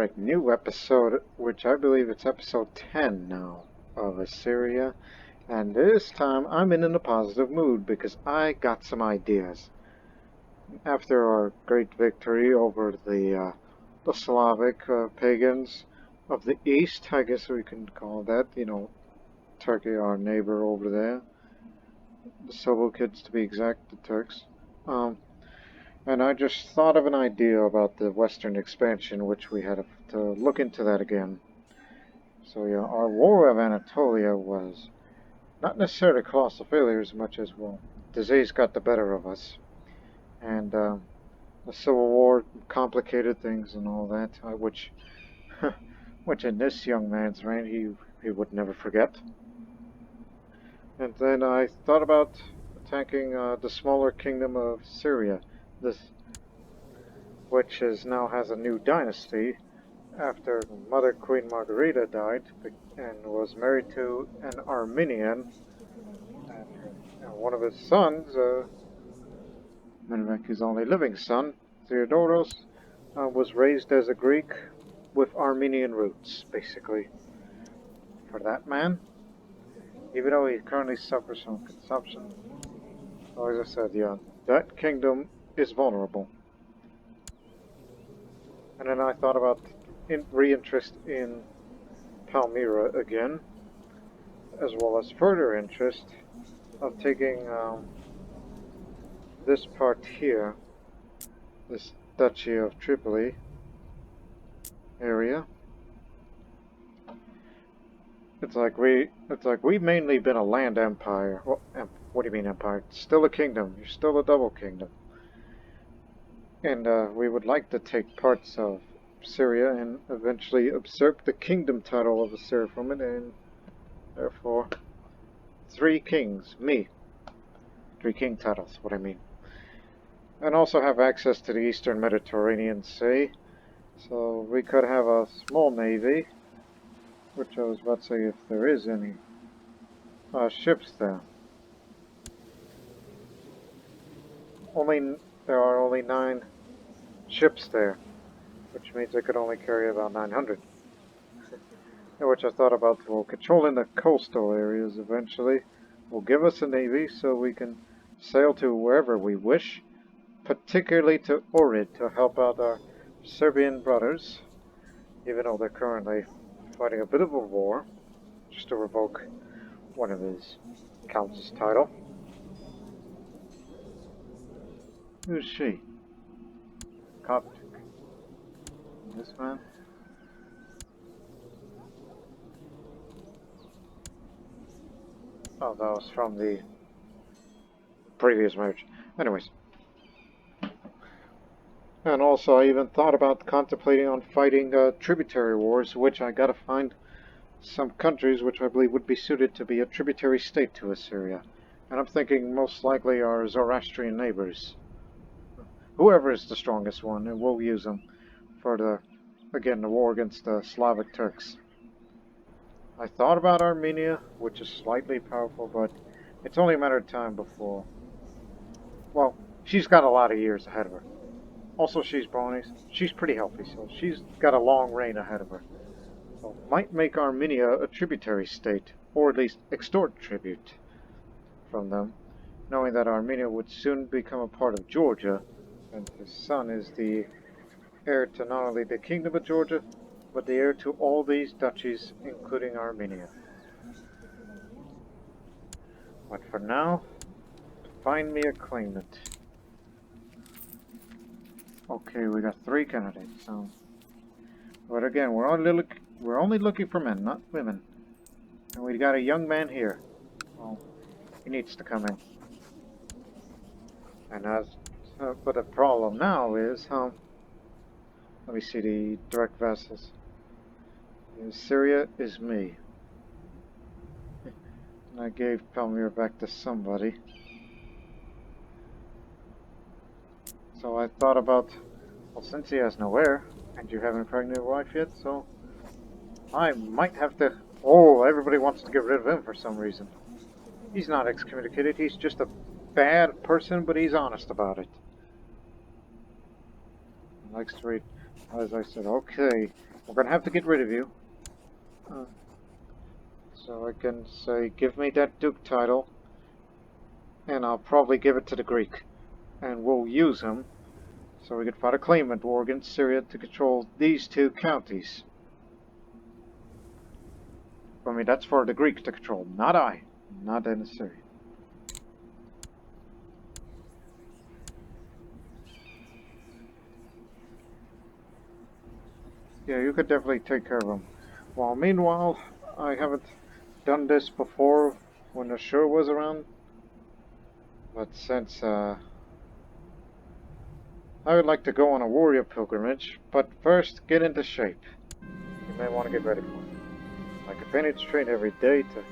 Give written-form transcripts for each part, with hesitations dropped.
Alright, new episode, which I believe it's episode 10 now of Assyria. And this time I'm in a positive mood because I got some ideas. After our great victory over the Slavic pagans of the East, I guess we can call that, Turkey, our neighbor over there. The Seljukids to be exact, the Turks. And I just thought of an idea about the Western expansion, which we had to look into that again. So yeah, our war of Anatolia was not necessarily colossal failure as much as, well, disease got the better of us. And the Civil War complicated things and all that, which in this young man's reign he would never forget. And then I thought about attacking the smaller Kingdom of Syria, which now has a new dynasty after Mother Queen Margarita died and was married to an Armenian, and one of his sons, his only living son, Theodoros, was raised as a Greek with Armenian roots, basically. For that man, even though he currently suffers from consumption, as I said, yeah, that kingdom is vulnerable. And then I thought about re-interest in Palmyra again, as well as further interest of taking this part here, this Duchy of Tripoli area. It's like we've mainly been a land empire. Well, what do you mean empire? It's still a kingdom. You're still a double kingdom. And we would like to take parts of Syria and eventually usurp the kingdom title of Assyria from it, and therefore 3 kings, 3 king titles, what I mean. And also have access to the Eastern Mediterranean Sea, so we could have a small navy, which I was about to say if there is any ships there. There are only 9 ships there, which means they could only carry about 900. Which I thought about, well, controlling the coastal areas eventually will give us a navy so we can sail to wherever we wish, particularly to Ohrid to help out our Serbian brothers, even though they're currently fighting a bit of a war, just to revoke one of his counts' title. Who's she? Coptic. This man? Oh, that was from the previous marriage. Anyways. And also, I even thought about contemplating on fighting tributary wars, which I gotta find some countries which I believe would be suited to be a tributary state to Assyria. And I'm thinking most likely our Zoroastrian neighbors. Whoever is the strongest one, and we'll use them for the war against the Slavic Turks. I thought about Armenia, which is slightly powerful, but it's only a matter of time before... Well, she's got a lot of years ahead of her. Also, she's bony. She's pretty healthy, so she's got a long reign ahead of her. So, might make Armenia a tributary state, or at least extort tribute from them, knowing that Armenia would soon become a part of Georgia, and his son is the heir to not only the Kingdom of Georgia, but the heir to all these duchies, including Armenia. But for now, find me a claimant. Okay, we got 3 candidates, so... But again, we're only looking for men, not women. And we got a young man here. Well, he needs to come in. And but the problem now is, let me see the direct vassals. Syria is me. And I gave Palmyra back to somebody. So I thought about, well, since he has no heir, and you haven't a pregnant wife yet, so I might have to... Oh, everybody wants to get rid of him for some reason. He's not excommunicated, he's just a bad person, but he's honest about it. He likes to read, as I said, okay, We're gonna have to get rid of you. So I can say, give me that Duke title, and I'll probably give it to the Greek. And we'll use him so we can fight a claimant war against Syria to control these two counties. I mean, that's for the Greeks to control, not I. Not in Assyria. Yeah, you could definitely take care of him. Well, meanwhile, I haven't done this before when Ashur was around. But since, I would like to go on a warrior pilgrimage, but first get into shape. You may want to get ready for it. My companions train every day to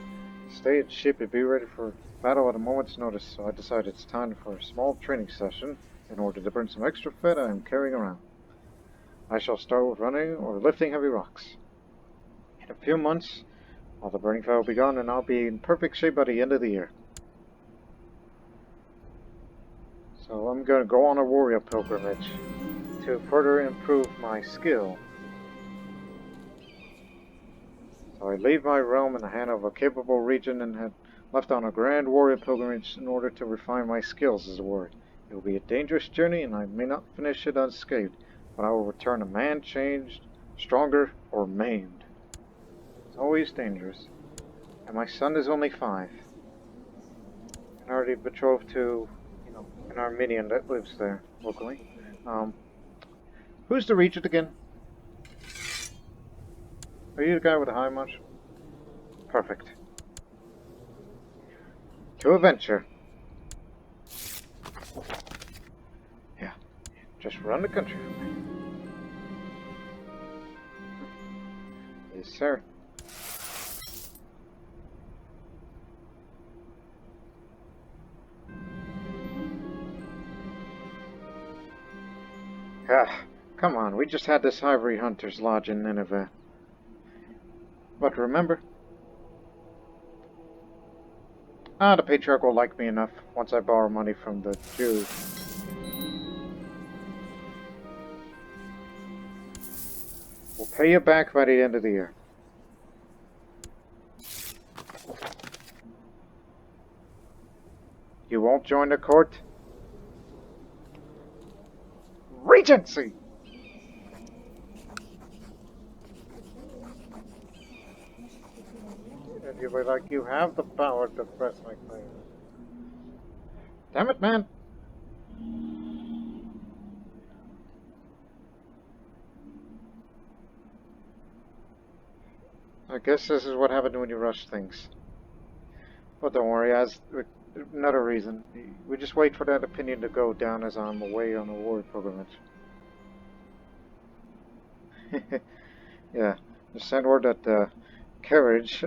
stay in shape and be ready for battle at a moment's notice, so I decided it's time for a small training session in order to burn some extra fat I am carrying around. I shall start with running or lifting heavy rocks. In a few months, all the burning fat will be gone and I'll be in perfect shape by the end of the year. So I'm going to go on a warrior pilgrimage to further improve my skill. So I leave my realm in the hand of a capable regent and had left on a grand warrior pilgrimage in order to refine my skills as a warrior. It will be a dangerous journey and I may not finish it unscathed, but I will return a man changed, stronger, or maimed. It's always dangerous. And my son is only 5. And already betrothed to, an Armenian that lives there locally. Who's the regent again? Are you the guy with the high much? Perfect. To a venture. Yeah, just run the country for me. Yes, sir. Ah, come on, we just had this ivory hunter's lodge in Nineveh. But remember, the patriarch will like me enough once I borrow money from the Jews. We'll pay you back by the end of the year. You won't join the court? Regency! And you'll be like, you have the power to press my claim. Damn it, man! I guess this is what happened when you rush things. But don't worry, as another reason. We just wait for that opinion to go down as I'm away on a warrior pilgrimage. Yeah, just send word that the carriage,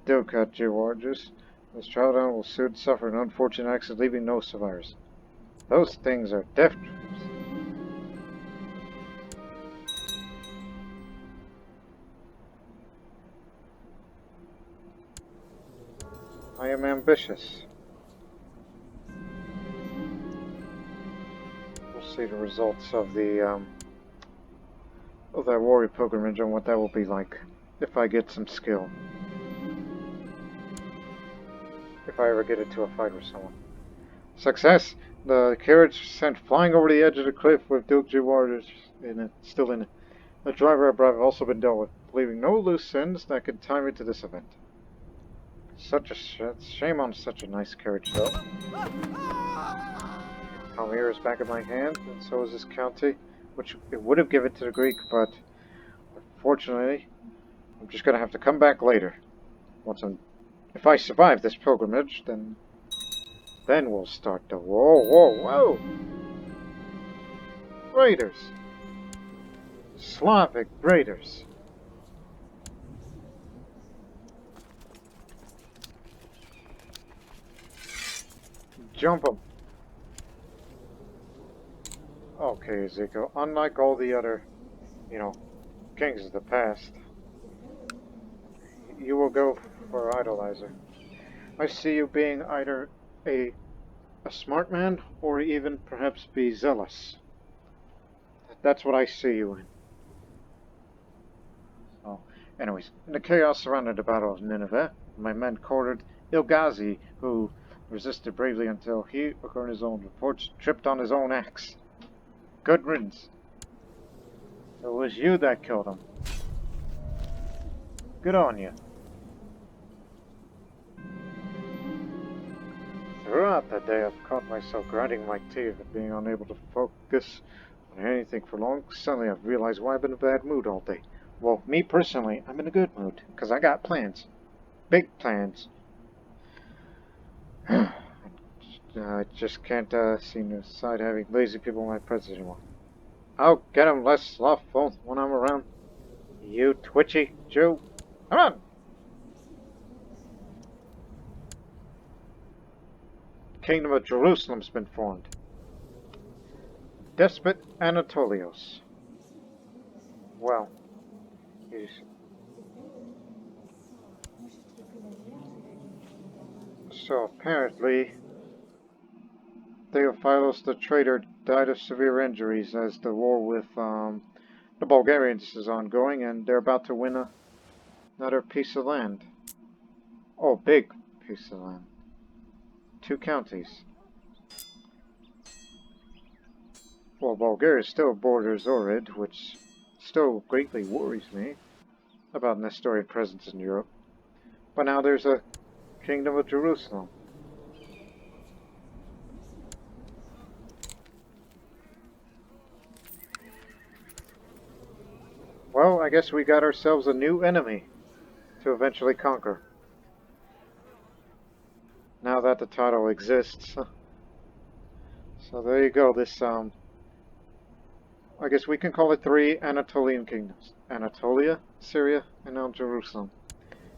Duke at Georges, was traveled on will soon suffer an unfortunate accident, leaving no survivors. Those things are death traps. I am ambitious. We'll see the results of the of that warrior pilgrimage and what that will be like if I get some skill. If I ever get into a fight with someone. Success! The carriage sent flying over the edge of the cliff with Duke Georges in it, still in it. The driver and bride have also been dealt with, leaving no loose ends that could tie me to this event. Such a shame on such a nice carriage, though. Palmyra is back in my hand, and so is this county, which it would have given to the Greek, but unfortunately, I'm just going to have to come back later. If I survive this pilgrimage, then we'll start the... Whoa! Raiders! Slavic raiders! Jump them! Okay, Ezekiel, unlike all the other, kings of the past, you will go for idolizer. I see you being either a smart man or even perhaps be zealous. That's what I see you in. Anyways, in the chaos surrounding the Battle of Nineveh, my men cornered Ilghazi, who resisted bravely until he, according to his own reports, tripped on his own axe. Good riddance. It was you that killed him. Good on you. Throughout the day, I've caught myself grinding my teeth and being unable to focus on anything for long. Suddenly, I've realized why I've been in a bad mood all day. Well, me personally, I'm in a good mood, because I got plans. Big plans. I just can't seem to decide having lazy people in my presence anymore. I'll get 'em less slothful when I'm around. You twitchy Jew. Come on! Kingdom of Jerusalem's been formed. Despot Anatolios. Well, he's... So apparently, Theophilos the traitor died of severe injuries as the war with the Bulgarians is ongoing, and they're about to win another piece of land. Oh, big piece of land. 2 counties. Well, Bulgaria still borders Ohrid, which still greatly worries me about Nestorian presence in Europe. But now there's a Kingdom of Jerusalem. Well, I guess we got ourselves a new enemy to eventually conquer. Now that the title exists. So there you go, this, I guess we can call it 3 Anatolian kingdoms. Anatolia, Syria, and now Jerusalem.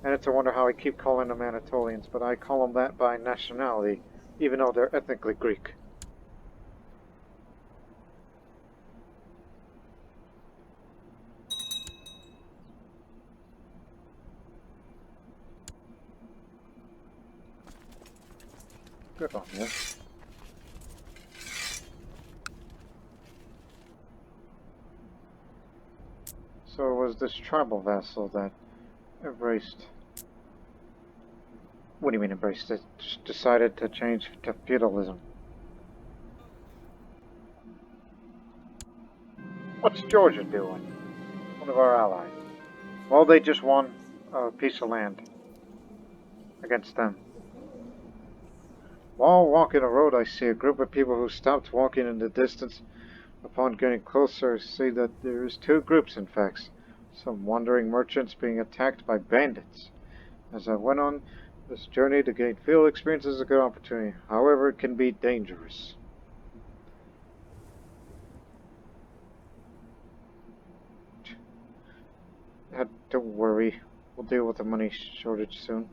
And it's a wonder how I keep calling them Anatolians, but I call them that by nationality, even though they're ethnically Greek. Good on you. So it was this tribal vassal that embraced... What do you mean embraced? It just decided to change to feudalism. What's Georgia doing? One of our allies. Well, they just won a piece of land against them. While walking a road, I see a group of people who stopped walking in the distance. Upon getting closer, I see that there is 2 groups, in fact. Some wandering merchants being attacked by bandits. As I went on this journey to gain field experience is a good opportunity. However, it can be dangerous. Don't worry. We'll deal with the money shortage soon.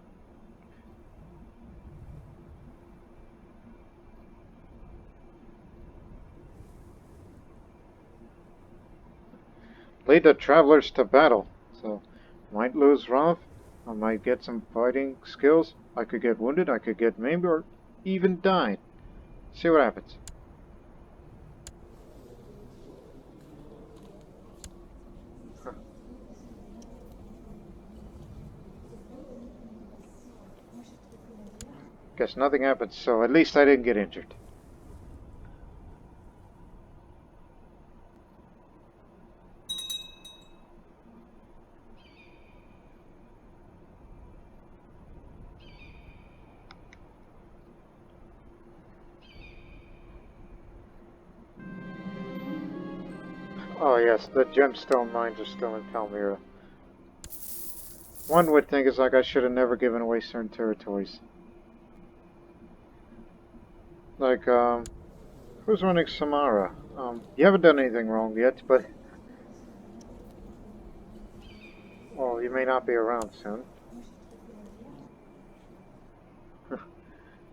Lead the travelers to battle. So, might lose Roth. I might get some fighting skills. I could get wounded. I could get maimed or even die. See what happens. Guess nothing happened, so at least I didn't get injured. Oh yes, the gemstone mines are still in Palmyra. One would think it's like I should have never given away certain territories. Like, who's running Samara? You haven't done anything wrong yet, but... Well, you may not be around soon.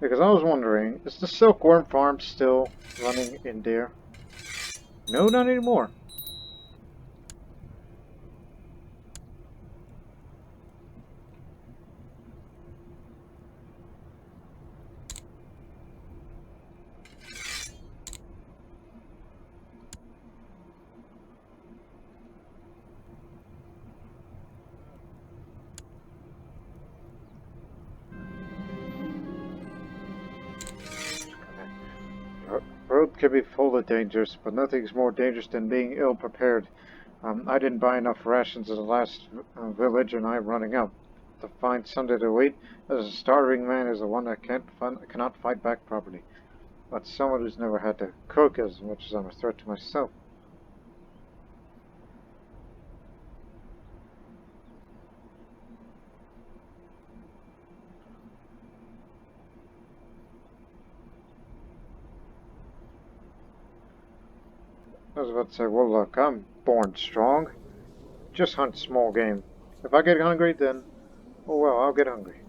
Because I was wondering, is the silkworm farm still running in there? No, not anymore. can be full of dangers, but nothing's more dangerous than being ill-prepared. I didn't buy enough rations at the last village, and I'm running out. To find something to eat, as a starving man is the one that cannot fight back properly. But someone who's never had to cook as much as I'm a threat to myself. I was about to say, well look, I'm born strong. Just hunt small game. If I get hungry, then, oh well, I'll get hungry.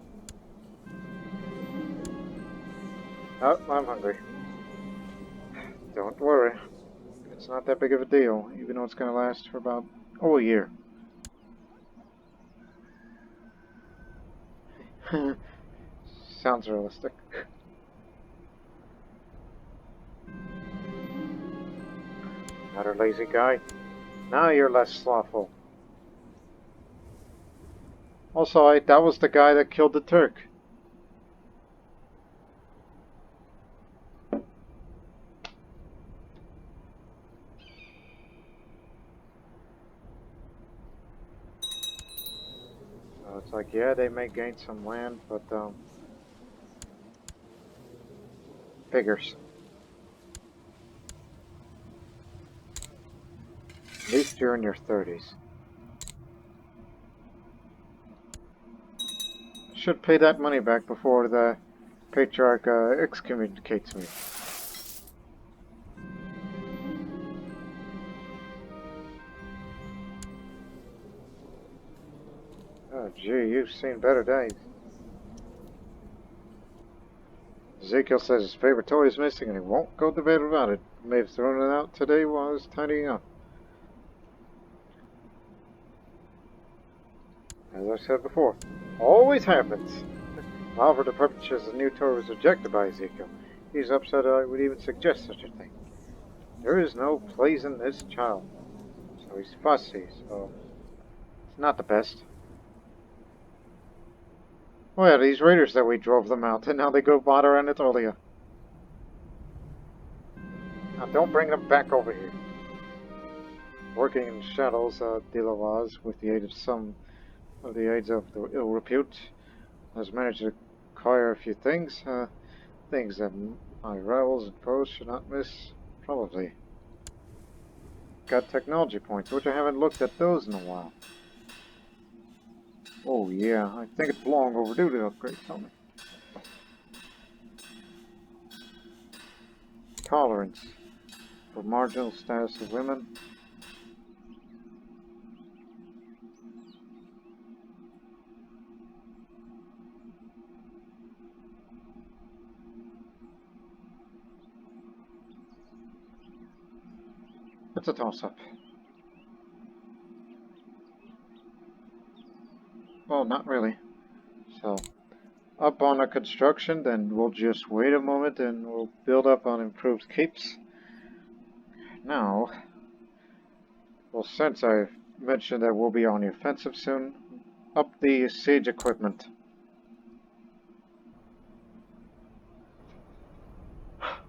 Oh, I'm hungry. Don't worry. It's not that big of a deal, even though it's going to last for about, a year. Sounds realistic. Another lazy guy. Now you're less slothful. Also, that was the guy that killed the Turk. So it's like, yeah, they may gain some land, but, figures. At least you're in your 30s. Should pay that money back before the patriarch excommunicates me. Oh, gee, you've seen better days. Ezekiel says his favorite toy is missing and he won't go to bed without it. He may have thrown it out today while I was tidying up. As I said before, always happens. However, the purchase of the new toy was rejected by Ezekiel. He's upset I would even suggest such a thing. There is no pleasing this child. So he's fussy, so it's not the best. Oh yeah, these raiders that we drove them out, and now they go bother Anatolia. Now don't bring them back over here. Working in shadows, Dilavaz, with the aid of some of the aides of the ill repute, has managed to acquire a few things, things that my rivals and foes should not miss, probably. Got technology points, which I haven't looked at those in a while. Oh yeah, I think it's long overdue to upgrade something. Tolerance for marginal status of women. It's a toss-up. Well, not really. So, up on the construction, then we'll just wait a moment and we'll build up on improved keeps. Now, well, since I've mentioned that we'll be on the offensive soon, up the siege equipment.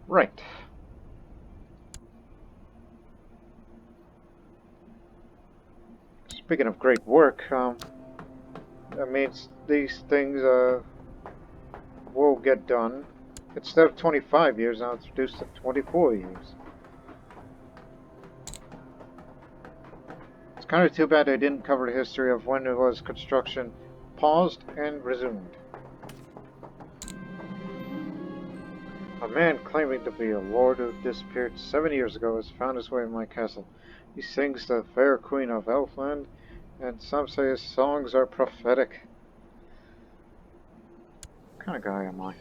Right. Speaking of great work, that means these things will get done. Instead of 25 years, now it's reduced to 24 years. It's kind of too bad I didn't cover the history of when it was construction paused and resumed. A man claiming to be a lord who disappeared 7 years ago has found his way in my castle. He sings the fair queen of Elfland, and some say his songs are prophetic. What kind of guy am I?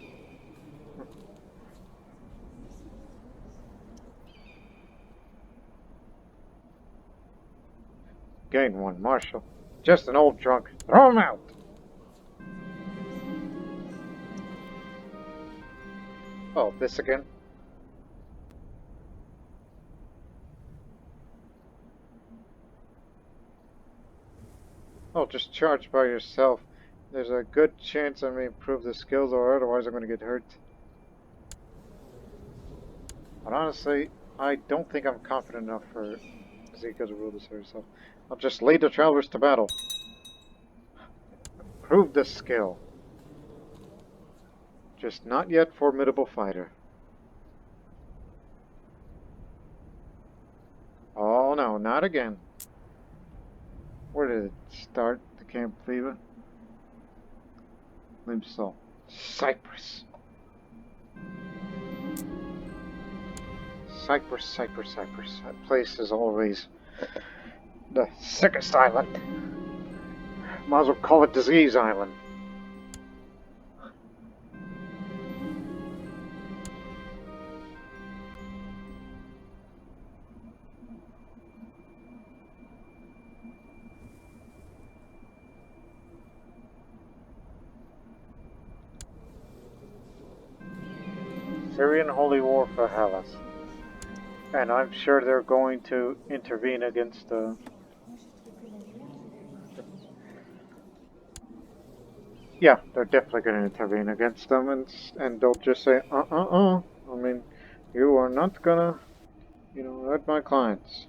Gain one, Marshal. Just an old drunk. Throw him out! Oh, this again? Oh, just charge by yourself. There's a good chance I may improve the skills, or otherwise I'm going to get hurt. But honestly, I don't think I'm confident enough for CK to rule this herself. I'll just lead the travelers to battle. Prove the skill. Just not yet formidable fighter. Oh no, not again. Where did it start? The Camp Fever? Limpsal. Cyprus. Cyprus, Cyprus, Cyprus. That place is always the sickest island. Might as well call it Disease Island. Syrian Holy War for Hellas. And I'm sure they're going to intervene against yeah, they're definitely going to intervene against them, and they'll just say, I mean, you are not gonna, hurt my clients.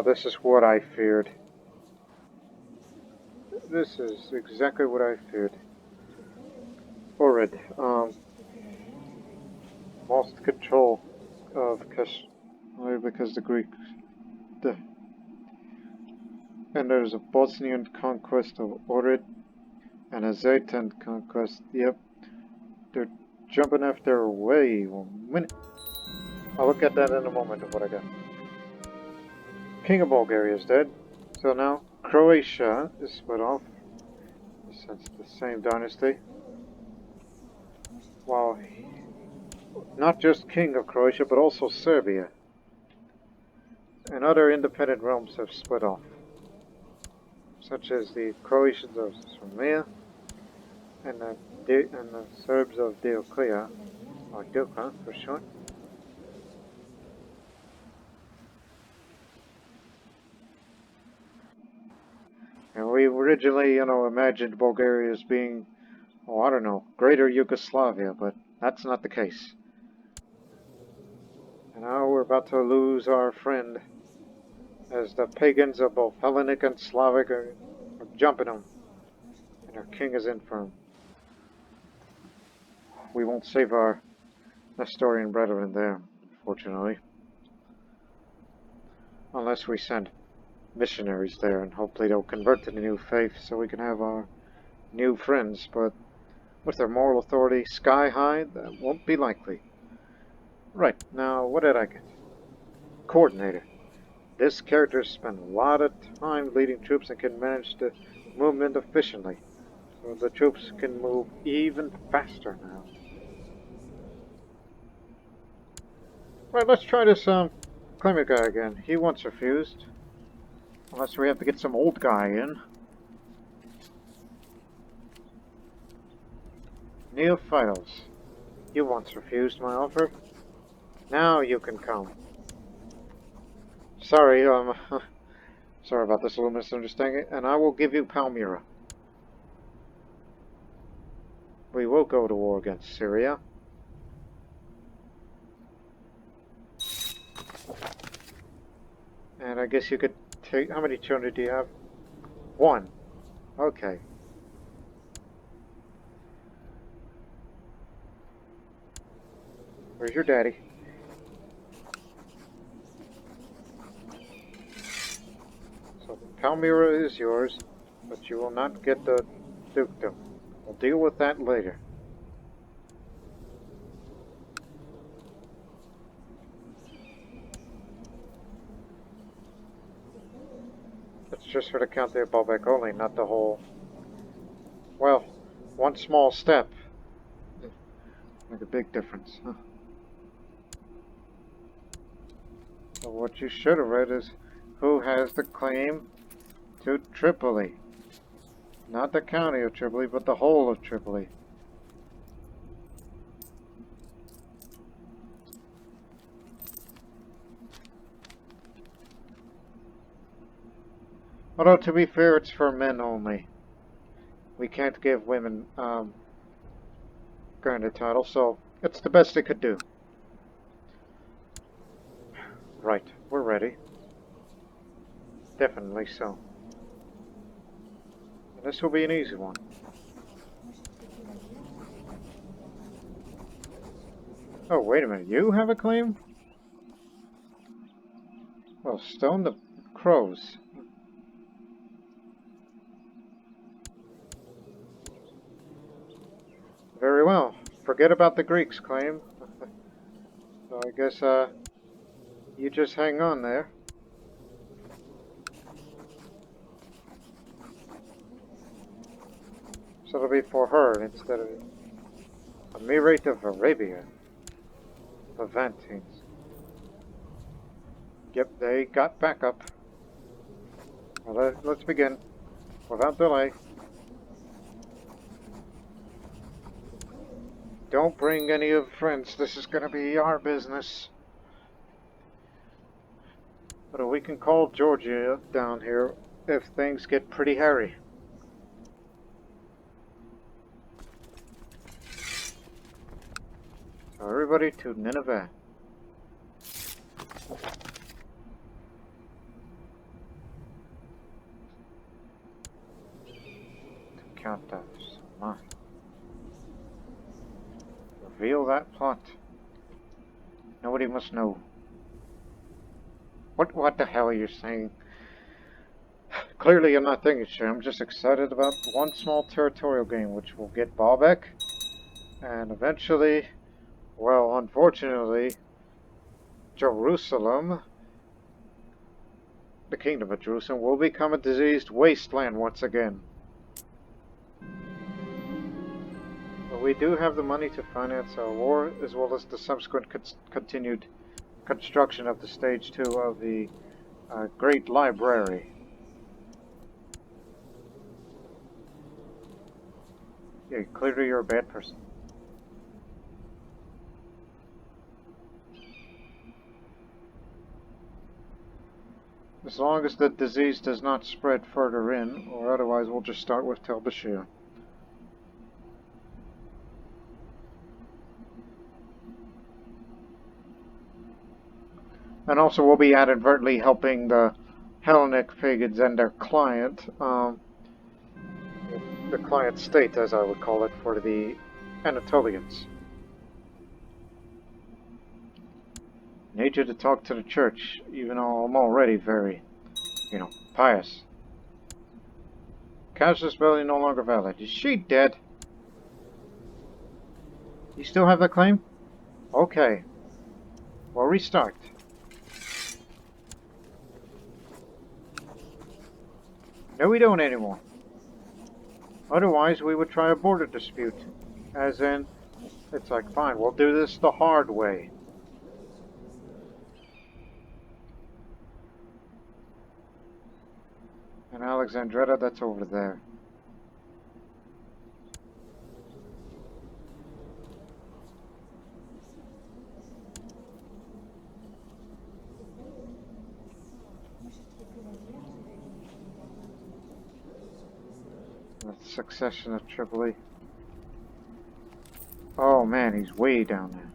This is what I feared. This is exactly what I feared. Orid, lost control of Kashmir because the Greeks. The, and there's a Bosnian conquest of Orid and a Zaytan conquest. Yep, they're jumping after way 1 minute. I'll look at that in a moment of what I got. King of Bulgaria is dead. So now Croatia is split off. Since the same dynasty. While not just king of Croatia, but also Serbia. And other independent realms have split off. Such as the Croatians of Sremia and the Serbs of Dioclea, or Dilka for short. And we originally, imagined Bulgaria as being, oh, I don't know, greater Yugoslavia, but that's not the case. And now we're about to lose our friend, as the pagans of both Hellenic and Slavic are jumping him, and our king is infirm. We won't save our Nestorian brethren there, fortunately. Unless we send missionaries there, and hopefully they'll convert to the new faith so we can have our new friends, but with their moral authority sky high, that won't be likely. Right, now what did I get? Coordinator. This character spent a lot of time leading troops and can manage the movement efficiently, so the troops can move even faster now. Right, let's try this claimant guy again. He once refused. Unless we have to get some old guy in. Neophytos. You once refused my offer. Now you can come. Sorry, sorry about this little misunderstanding, and I will give you Palmyra. We will go to war against Syria. And I guess you could take... How many children do you have? 1. Okay. Where's your daddy? So Palmyra is yours, but you will not get the dukedom. We'll deal with that later. That's just for the County of Baalbek only, not the whole... Well, one small step. Make a big difference, huh? So what you should have read is, who has the claim to Tripoli? Not the county of Tripoli, but the whole of Tripoli. Although, to be fair, it's for men only. We can't give women, granted title, so it's the best it could do. Right, we're ready. Definitely so. And this will be an easy one. Oh, wait a minute, you have a claim? Well, stone the crows. Very well. Forget about the Greeks' claim. So I guess, you just hang on there. So it'll be for her instead of Emirate of Arabia. Levantines. Yep, they got backup. Well, let's begin. Without delay. Don't bring any of friends. This is going to be our business. But we can call Georgia down here if things get pretty hairy. So everybody to Nineveh. To count that. Reveal that plot. Nobody must know. What the hell are you saying? Clearly I'm not thinking straight. I'm just excited about one small territorial game which will get Baalbek. And eventually, well, unfortunately, Jerusalem, the Kingdom of Jerusalem, will become a diseased wasteland once again. But we do have the money to finance our war, as well as the subsequent continued construction of the Stage 2 of the Great Library. Yeah, clearly you're a bad person. As long as the disease does not spread further in, or otherwise we'll just start with Tel Bashir. And also we'll be inadvertently helping the Hellenic pagans and their client, the client state as I would call it, for the Anatolians. I need you to talk to the church, even though I'm already very, pious. Cassius Belli no longer valid. Is she dead? You still have that claim? Okay. Well, restart. No, we don't anymore. Otherwise, we would try a border dispute. As in, it's like, fine, we'll do this the hard way. And Alexandretta, that's over there. The succession of Tripoli. Oh man, he's way down there.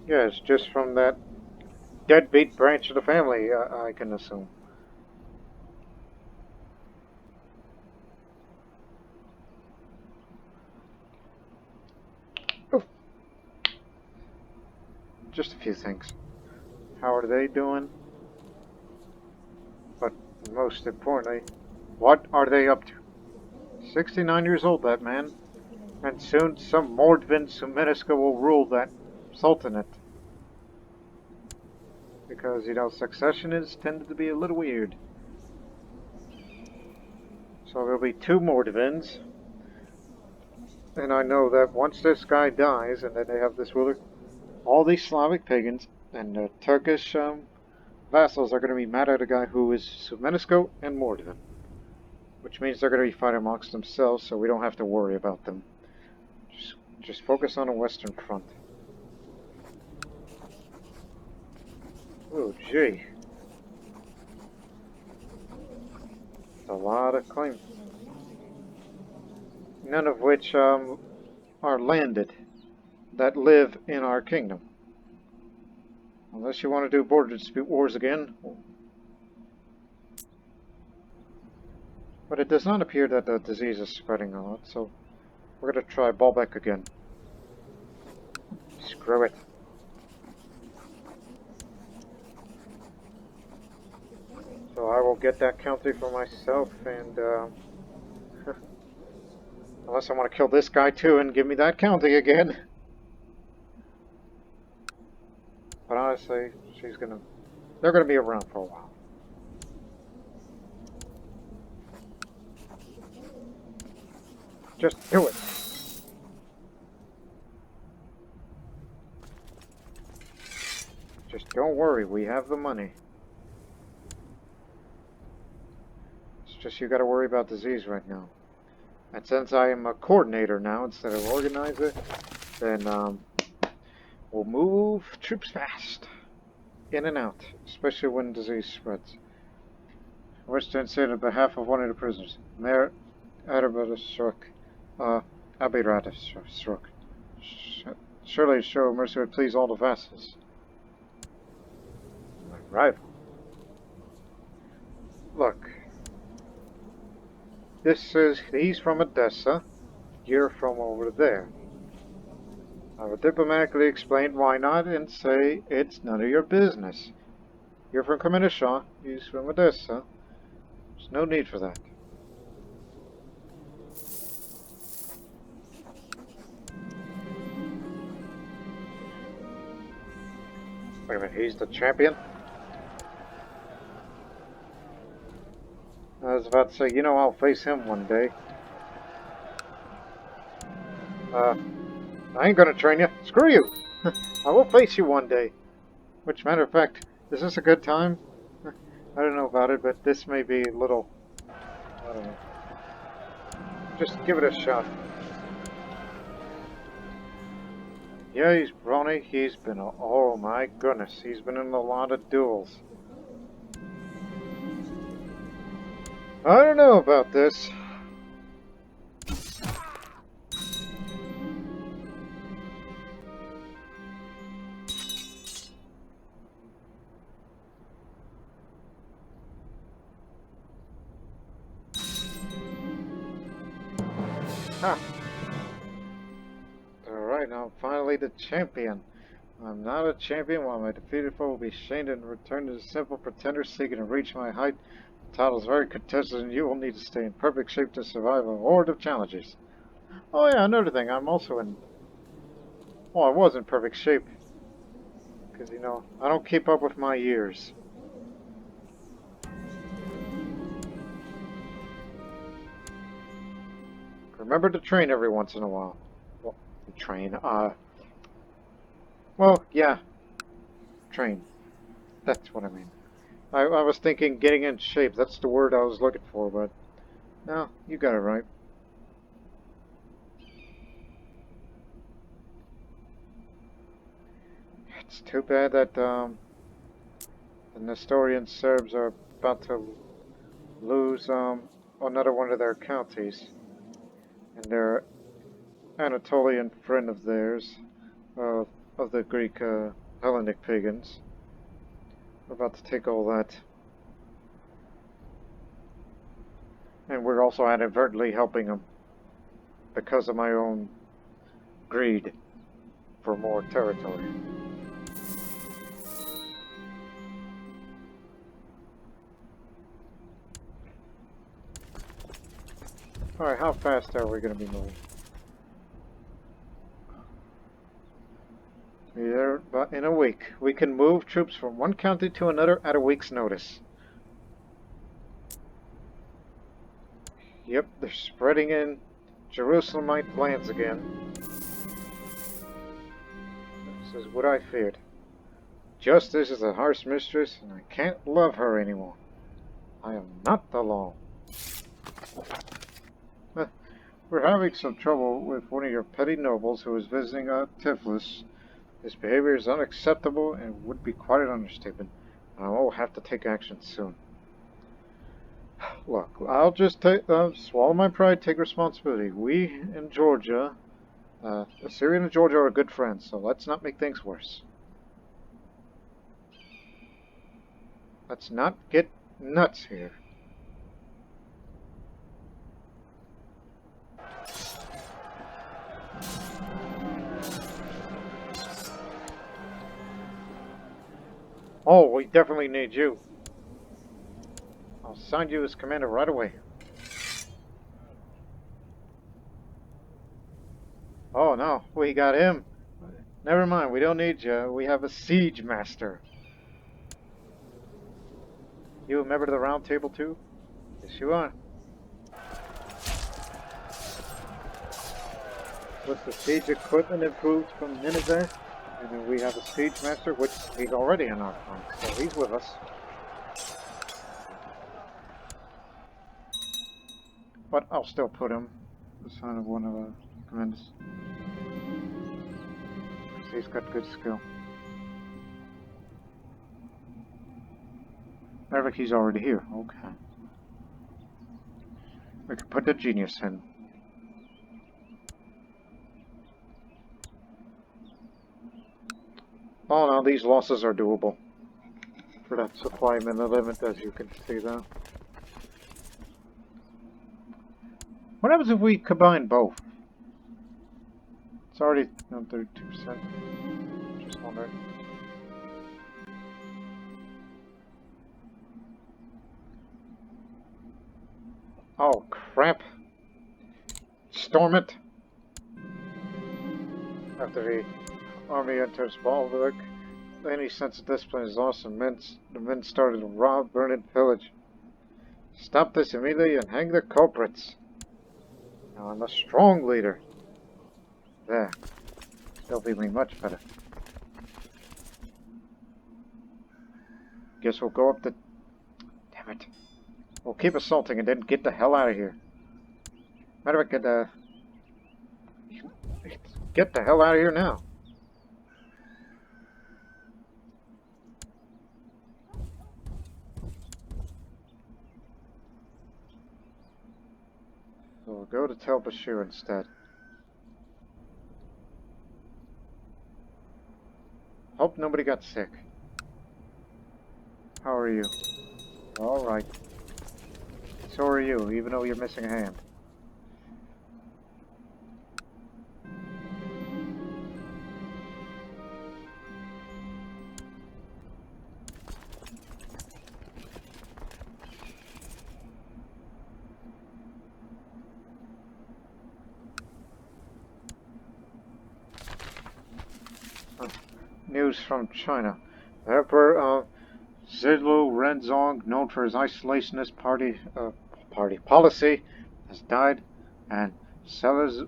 Yeah, it's just from that deadbeat branch of the family, I can assume. Oof. Just a few things. How are they doing? But most importantly, what are they up to? 69 years old, that man. And soon some Mordvin Suminiska will rule that sultanate. Because, succession is tended to be a little weird. So there'll be 2 Mordvins. And I know that once this guy dies, and then they have this ruler, all these Slavic pagans and the Turkish vassals are going to be mad at a guy who is Suminisko and Mordvin. Which means they're going to be fighting amongst themselves, so we don't have to worry about them. Just focus on the Western Front. Oh, gee. A lot of claims. None of which are landed that live in our kingdom. Unless you want to do border dispute wars again. But it does not appear that the disease is spreading a lot, so we're going to try Baalbek again. Screw it. So I will get that county for myself, and unless I want to kill this guy too and give me that county again. But honestly, they're gonna be around for a while. Just do it. Just don't worry, we have the money. It's just you gotta worry about disease right now. And since I am a coordinator now instead of organizer, then we'll move troops fast. In and out, especially when disease spreads. I wish to insert on behalf of one of the prisoners, Mayor Adabadashruk, Abiradashruk. Surely a show of mercy would please all the vassals. My rival. Look. He's from Odessa. You're from over there. I will diplomatically explain why not and say it's none of your business. You're from Khuttal, he's from Odessa. There's no need for that. Wait a minute, he's the champion? I was about to say, you know, I'll face him one day. I ain't gonna train you. Screw you! I will face you one day. Which, matter of fact, is this a good time? I don't know about it, but this may be a little... I don't know. Just give it a shot. Yeah, he's brawny. He's been... Oh my goodness. He's been in a lot of duels. I don't know about this. Ha! Alright, now I'm finally the champion. I'm not a champion while my defeated foe will be shamed and returned to the simple pretender seeking to reach my height. The title is very contested and you will need to stay in perfect shape to survive a horde of challenges. Oh yeah, another thing, I'm also in... Well, I was in perfect shape. Because, you know, I don't keep up with my years. Remember to train every once in a while. Well, train, well, yeah. Train. That's what I mean. I was thinking getting in shape. That's the word I was looking for, but... No, you got it right. It's too bad that, the Nestorian Serbs are about to lose, another one of their counties. And their Anatolian friend of theirs, of the Greek, Hellenic pagans. We're about to take all that. And we're also inadvertently helping them because of my own greed for more territory. Alright, how fast are we going to be moving? But in a week. We can move troops from one county to another at a week's notice. Yep, they're spreading in Jerusalemite lands again. This is what I feared. Justice is a harsh mistress, and I can't love her anymore. I am not the law. We're having some trouble with one of your petty nobles who is visiting Tiflis. His behavior is unacceptable and would be quite an understatement. I will have to take action soon. Look, I'll just swallow my pride, take responsibility. We in Georgia, Assyria and Georgia are good friends, so let's not make things worse. Let's not get nuts here. Oh, we definitely need you. I'll assign you as commander right away. Oh no, we got him. Never mind, we don't need you. We have a siege master. You a member of the round table too? Yes, you are. With the siege equipment improved from Nineveh, and then we have a siege master, which he's already in our flank, so he's with us. But I'll still put him the son of one of the commanders. He's got good skill. Eric, he's already here. Okay. We can put the genius in. Oh no, these losses are doable. For that supply minute limit, as you can see there. What happens if we combine both? It's already 32%. Just wondering. Oh crap! Storm it! After the army enters Balvic, any sense of discipline is lost and the men started to rob, burn, and pillage. Stop this immediately and hang the culprits. Now I'm a strong leader. There. They'll be me much better. Guess we'll go up the... Damn it. We'll keep assaulting and then get the hell out of here. Matter of fact, get the hell out of here now. So we'll go to Tel Bashir instead. Hope nobody got sick. How are you? Alright. So are you, even though you're missing a hand. News from China. The Emperor Zidlu Renzong, known for his isolationist policy, has died, and Shelazu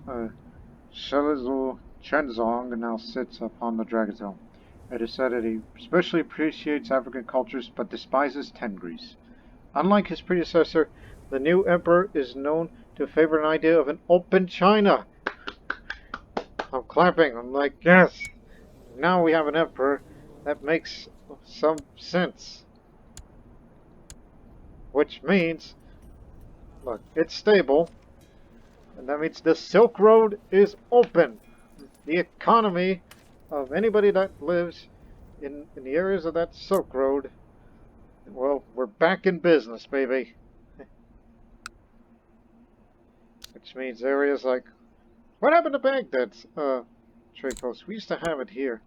Chenzong now sits upon the Dragon Throne. It is said that he especially appreciates African cultures but despises Tengris. Unlike his predecessor, the new emperor is known to favor an idea of an open China. I'm clapping. I'm like, yes! Now we have an emperor that makes some sense. Which means, look, it's stable. And that means the Silk Road is open. The economy of anybody that lives in the areas of that Silk Road, well, we're back in business, baby. Which means areas like, what happened to Baghdad's trade post? We used to have it here.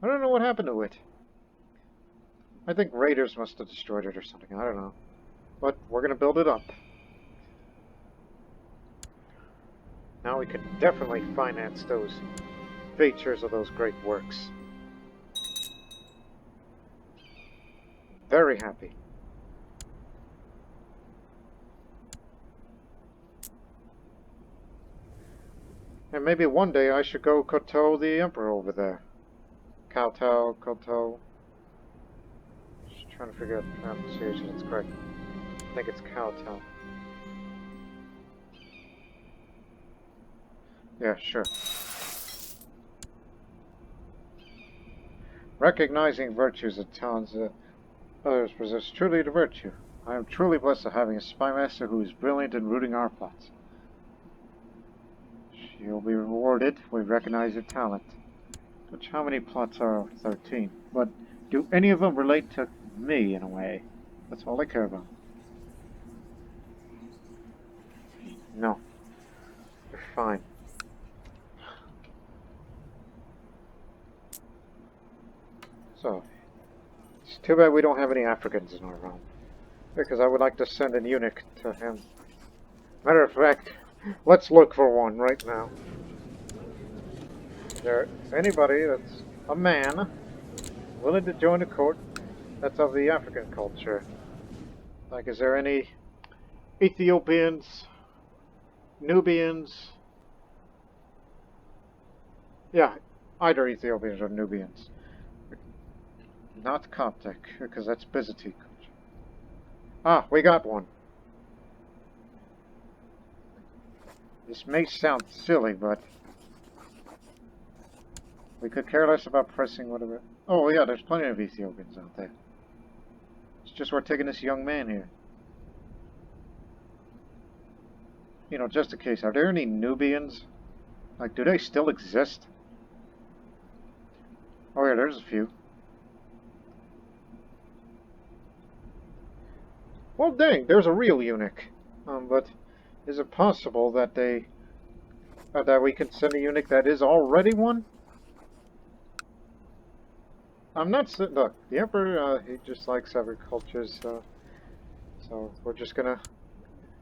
I don't know what happened to it. I think raiders must have destroyed it or something. I don't know. But we're going to build it up. Now we can definitely finance those features of those great works. Very happy. And maybe one day I should go Khuttal the Emperor over there. Khuttal. Just trying to figure out the pronunciation. It's correct. I think it's Khuttal. Yeah, sure. Recognizing virtues of talents, Others possess truly the virtue. I am truly blessed of having a spy master who is brilliant in rooting our plots. You'll be rewarded. We recognize your talent. Which, how many plots are 13? But do any of them relate to me in a way? That's all I care about. No. You're fine. So, it's too bad we don't have any Africans in our realm. Because I would like to send an eunuch to him. Matter of fact, let's look for one right now. Is there anybody that's a man willing to join a court that's of the African culture? Like, is there any Ethiopians, Nubians? Yeah, either Ethiopians or Nubians. Not Coptic, because that's Byzantine culture. Ah, we got one. This may sound silly, but we could care less about pressing whatever. Oh yeah, there's plenty of Ethiopians out there. It's just we're taking this young man here. You know, just in case, are there any Nubians? Like, do they still exist? Oh yeah, there's a few. Well, dang, there's a real eunuch. But is it possible that that we can send a eunuch that is already one? I'm not. Look, the emperor, he just likes every culture, so we're just gonna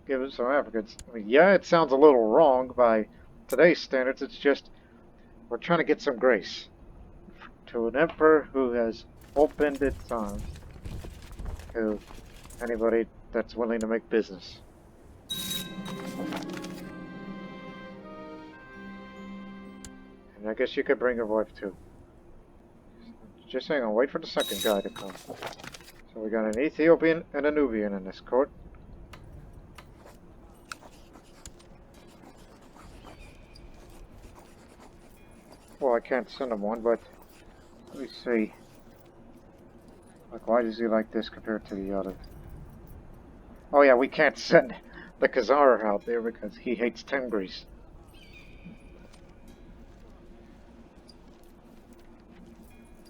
give it some Africans. I mean, yeah, it sounds a little wrong by today's standards. It's just we're trying to get some grace to an emperor who has opened its arms to anybody that's willing to make business. And I guess you could bring your wife too. Just hang on, wait for the second guy to come. So we got an Ethiopian and a Nubian in this court. Well, I can't send him one, but let me see. Like, why does he like this compared to the other? Oh yeah, we can't send the Khazar out there because he hates Tengris.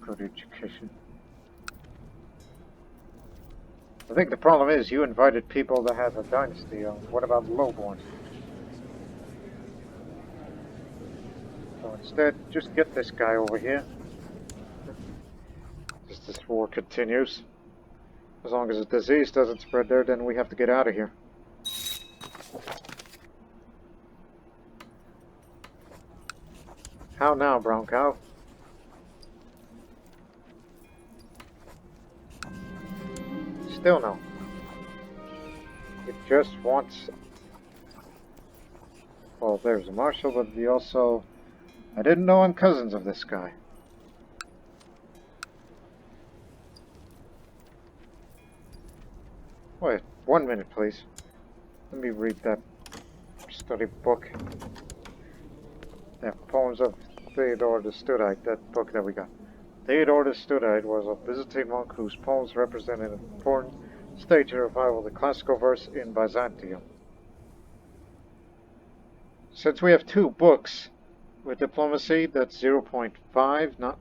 Good education. I think the problem is you invited people that have a dynasty. What about lowborn? So instead, just get this guy over here. As this war continues. As long as the disease doesn't spread there, then we have to get out of here. How now, brown cow? Still no. It just wants... Well, there's a marshal, but he also... I didn't know I'm cousins of this guy. Wait, 1 minute, please. Let me read that study book. Yeah, Poems of Theodore the Studite, that book that we got. Theodore the Studite was a Byzantine monk whose poems represented an important stage in revival of the classical verse in Byzantium. Since we have 2 books with diplomacy, that's 0.5, not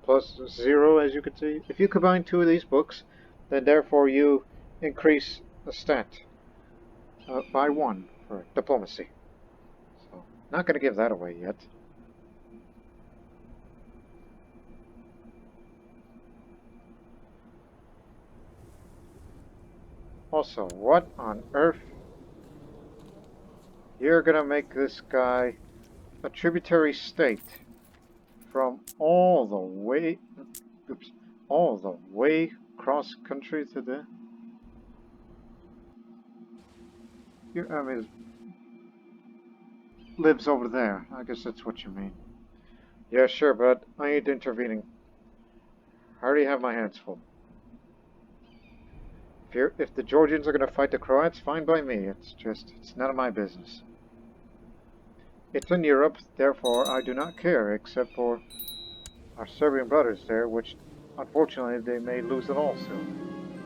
plus 0, as you can see. If you combine 2 of these books, then therefore you increase the stat by 1 for diplomacy. So, not going to give that away yet. Also, what on earth? You're going to make this guy a tributary state from all the way, all the way cross country to the... I mean, lives over there. I guess that's what you mean. Yeah, sure, but I ain't intervening. I already have my hands full. If the Georgians are going to fight the Croats, fine by me. It's none of my business. It's in Europe, therefore I do not care, except for our Serbian brothers there, which unfortunately they may lose it all soon.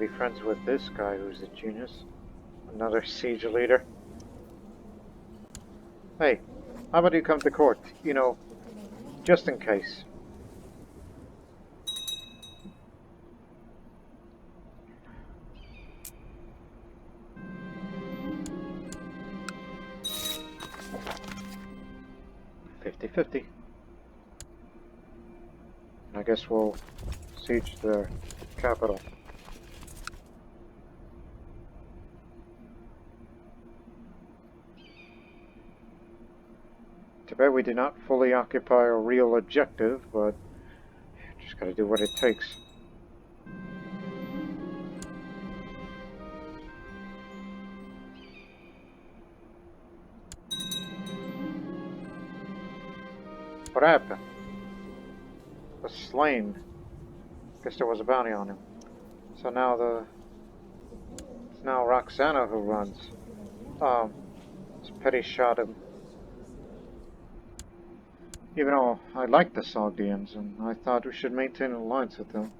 be friends with this guy who's a genius. Another siege leader. Hey, how about you come to court? You know, just in case. $50-50. I guess we'll siege the capital. Too bad we did not fully occupy a real objective, but just gotta do what it takes. What happened? Was slain. Guess there was a bounty on him. So now it's now Roxana who runs. This petty shot him. Even though I like the Sogdians, and I thought we should maintain an alliance with them.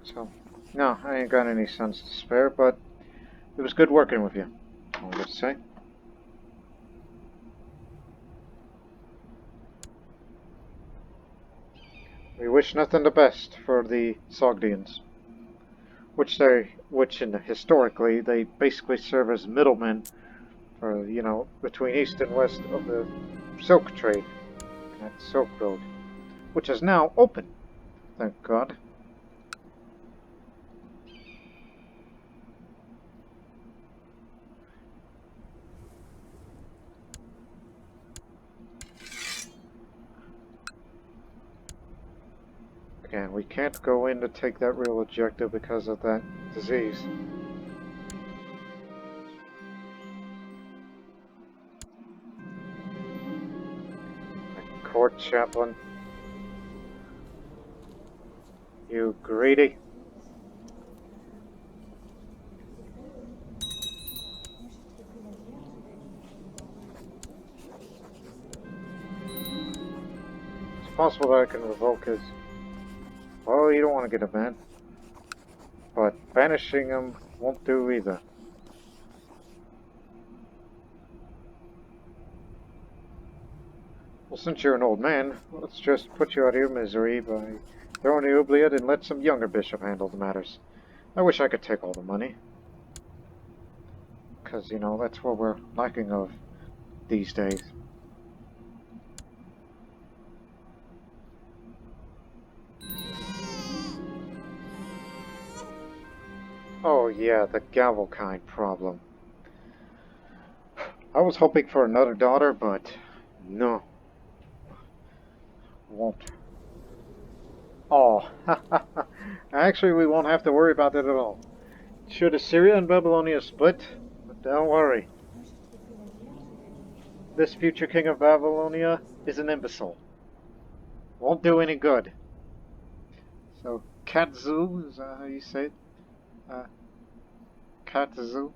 So, no, I ain't got any sons to spare, but it was good working with you, I would say. We wish nothing but best for the Sogdians, historically they basically serve as middlemen for, you know, between east and west of the silk trade, that Silk Road, which is now open, thank God. Again, we can't go in to take that real objective because of that disease. A court chaplain. You greedy. It's possible that I can revoke his... Well, you don't want to get a ban. But banishing him won't do either. Well, since you're an old man, let's just put you out of your misery by throwing the oubliette and let some younger bishop handle the matters. I wish I could take all the money. Because, you know, that's what we're lacking of these days. Oh yeah, the gavel kind problem. I was hoping for another daughter, but no. Won't. Oh, actually we won't have to worry about that at all. Should Assyria and Babylonia split? But don't worry. This future king of Babylonia is an imbecile. Won't do any good. So, Katzu, is that how you say it? Katzu?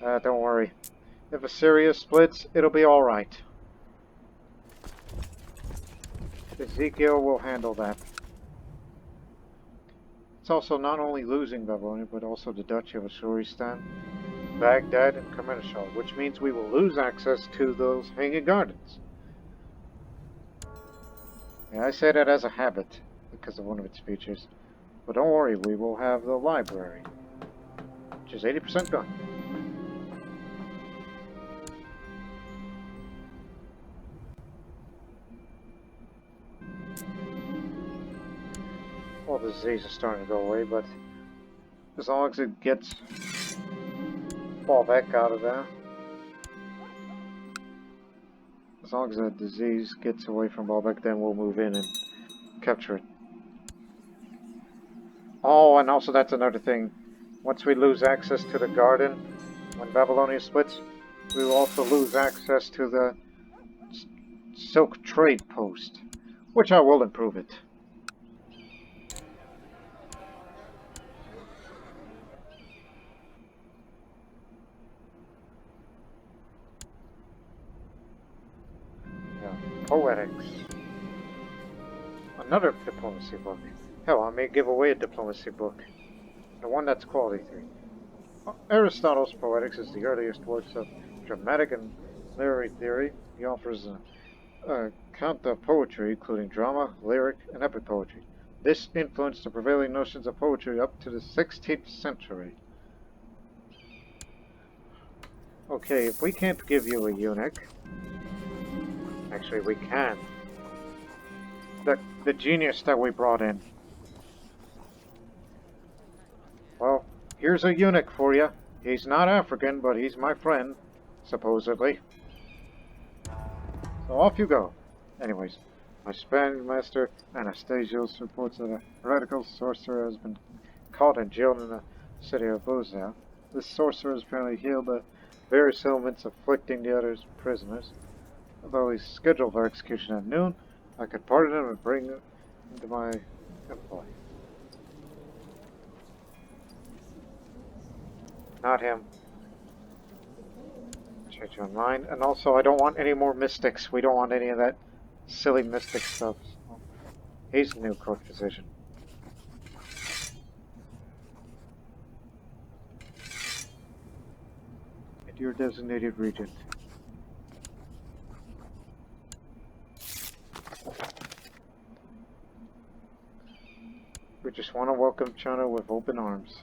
Don't worry. If Assyria splits, it'll be alright. Ezekiel will handle that. It's also not only losing Babylonia, but also the Duchy of Assuristan, Baghdad, and Kermanshah, which means we will lose access to those hanging gardens. Yeah, I say that as a habit, because of one of its features. But don't worry, we will have the library, which is 80% gone. Well, the disease is starting to go away, but as long as it gets Baalbek out of there, as long as the disease gets away from Baalbek, then we'll move in and capture it. Oh, and also that's another thing. Once we lose access to the garden, when Babylonia splits, we will also lose access to the silk trade post, which I will improve it. Poetics. Another diplomacy book. Hell, I may give away a diplomacy book. The one that's quality 3. Aristotle's Poetics is the earliest works of dramatic and literary theory. He offers an account of poetry, including drama, lyric, and epic poetry. This influenced the prevailing notions of poetry up to the 16th century. Okay, if we can't give you a eunuch... Actually, we can. The genius that we brought in. Well, here's a eunuch for you. He's not African, but he's my friend, supposedly. So off you go. Anyways, my Spanish master, Anastasios, reports that a heretical sorcerer has been caught and jailed in the city of Bozal. This sorcerer has apparently healed the various ailments afflicting the other prisoners. Although he's scheduled for execution at noon, I could pardon him and bring him into my employ. Not him. Change my mind. And also, I don't want any more mystics. We don't want any of that silly mystic stuff. So he's the new court physician. At your designated regent. We just want to welcome China with open arms.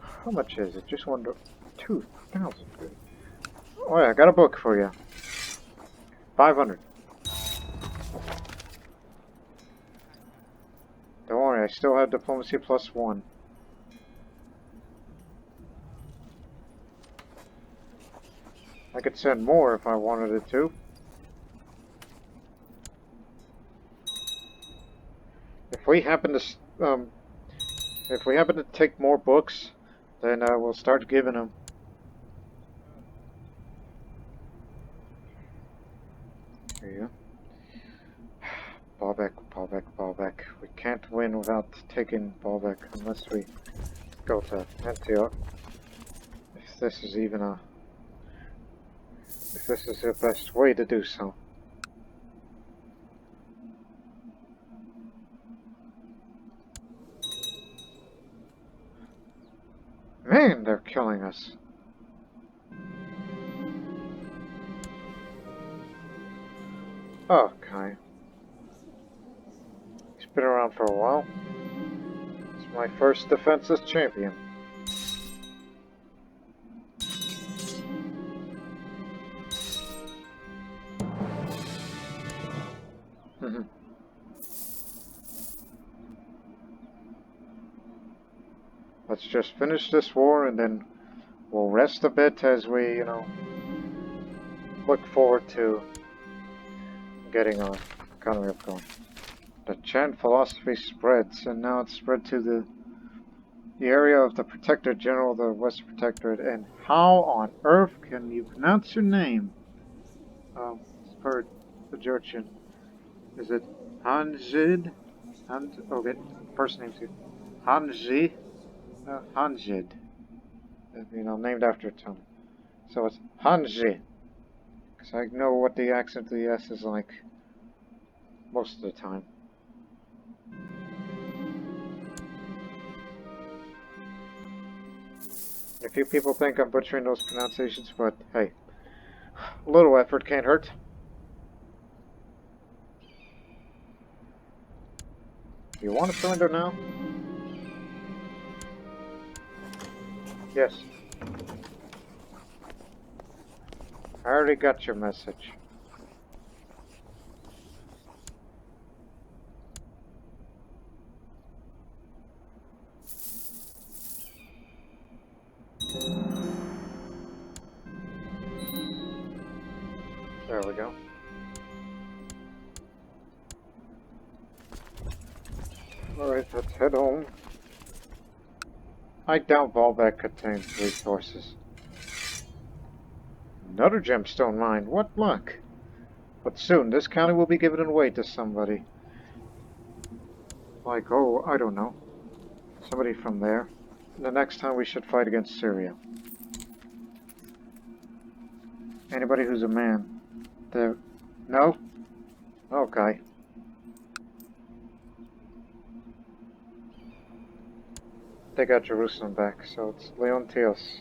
How much is it? Just under 2,000. Oh yeah, I got a book for you. 500. Don't worry, I still have diplomacy +1. I could send more if I wanted it to. If we happen to take more books, then we'll start giving them. There you go. Baalbek. We can't win without taking Baalbek unless we go to Antioch. If this is the best way to do so. Man, they're killing us. Okay. He's been around for a while. It's my first defenseless champion. Let's just finish this war and then we'll rest a bit as we, look forward to getting our economy up going. The Chan philosophy spreads, and now it's spread to the area of the Protector General of the Western Protectorate. And how on earth can you pronounce your name? Per the Georgian. Is it Hanjid? Okay, first name's here. Hanji? Hanjid. Named after a town. So it's Hanji. Because I know what the accent of the S is like most of the time. A few people think I'm butchering those pronunciations, but hey, a little effort can't hurt. You want to surrender now? Yes. I already got your message. There we go. Alright, let's head home. I doubt Baalbek contains resources. Another gemstone mine, what luck! But soon, this county will be given away to somebody. Like, oh, I don't know. Somebody from there. The next time we should fight against Syria. Anybody who's a man. No? Okay. They got Jerusalem back, so it's Leontios.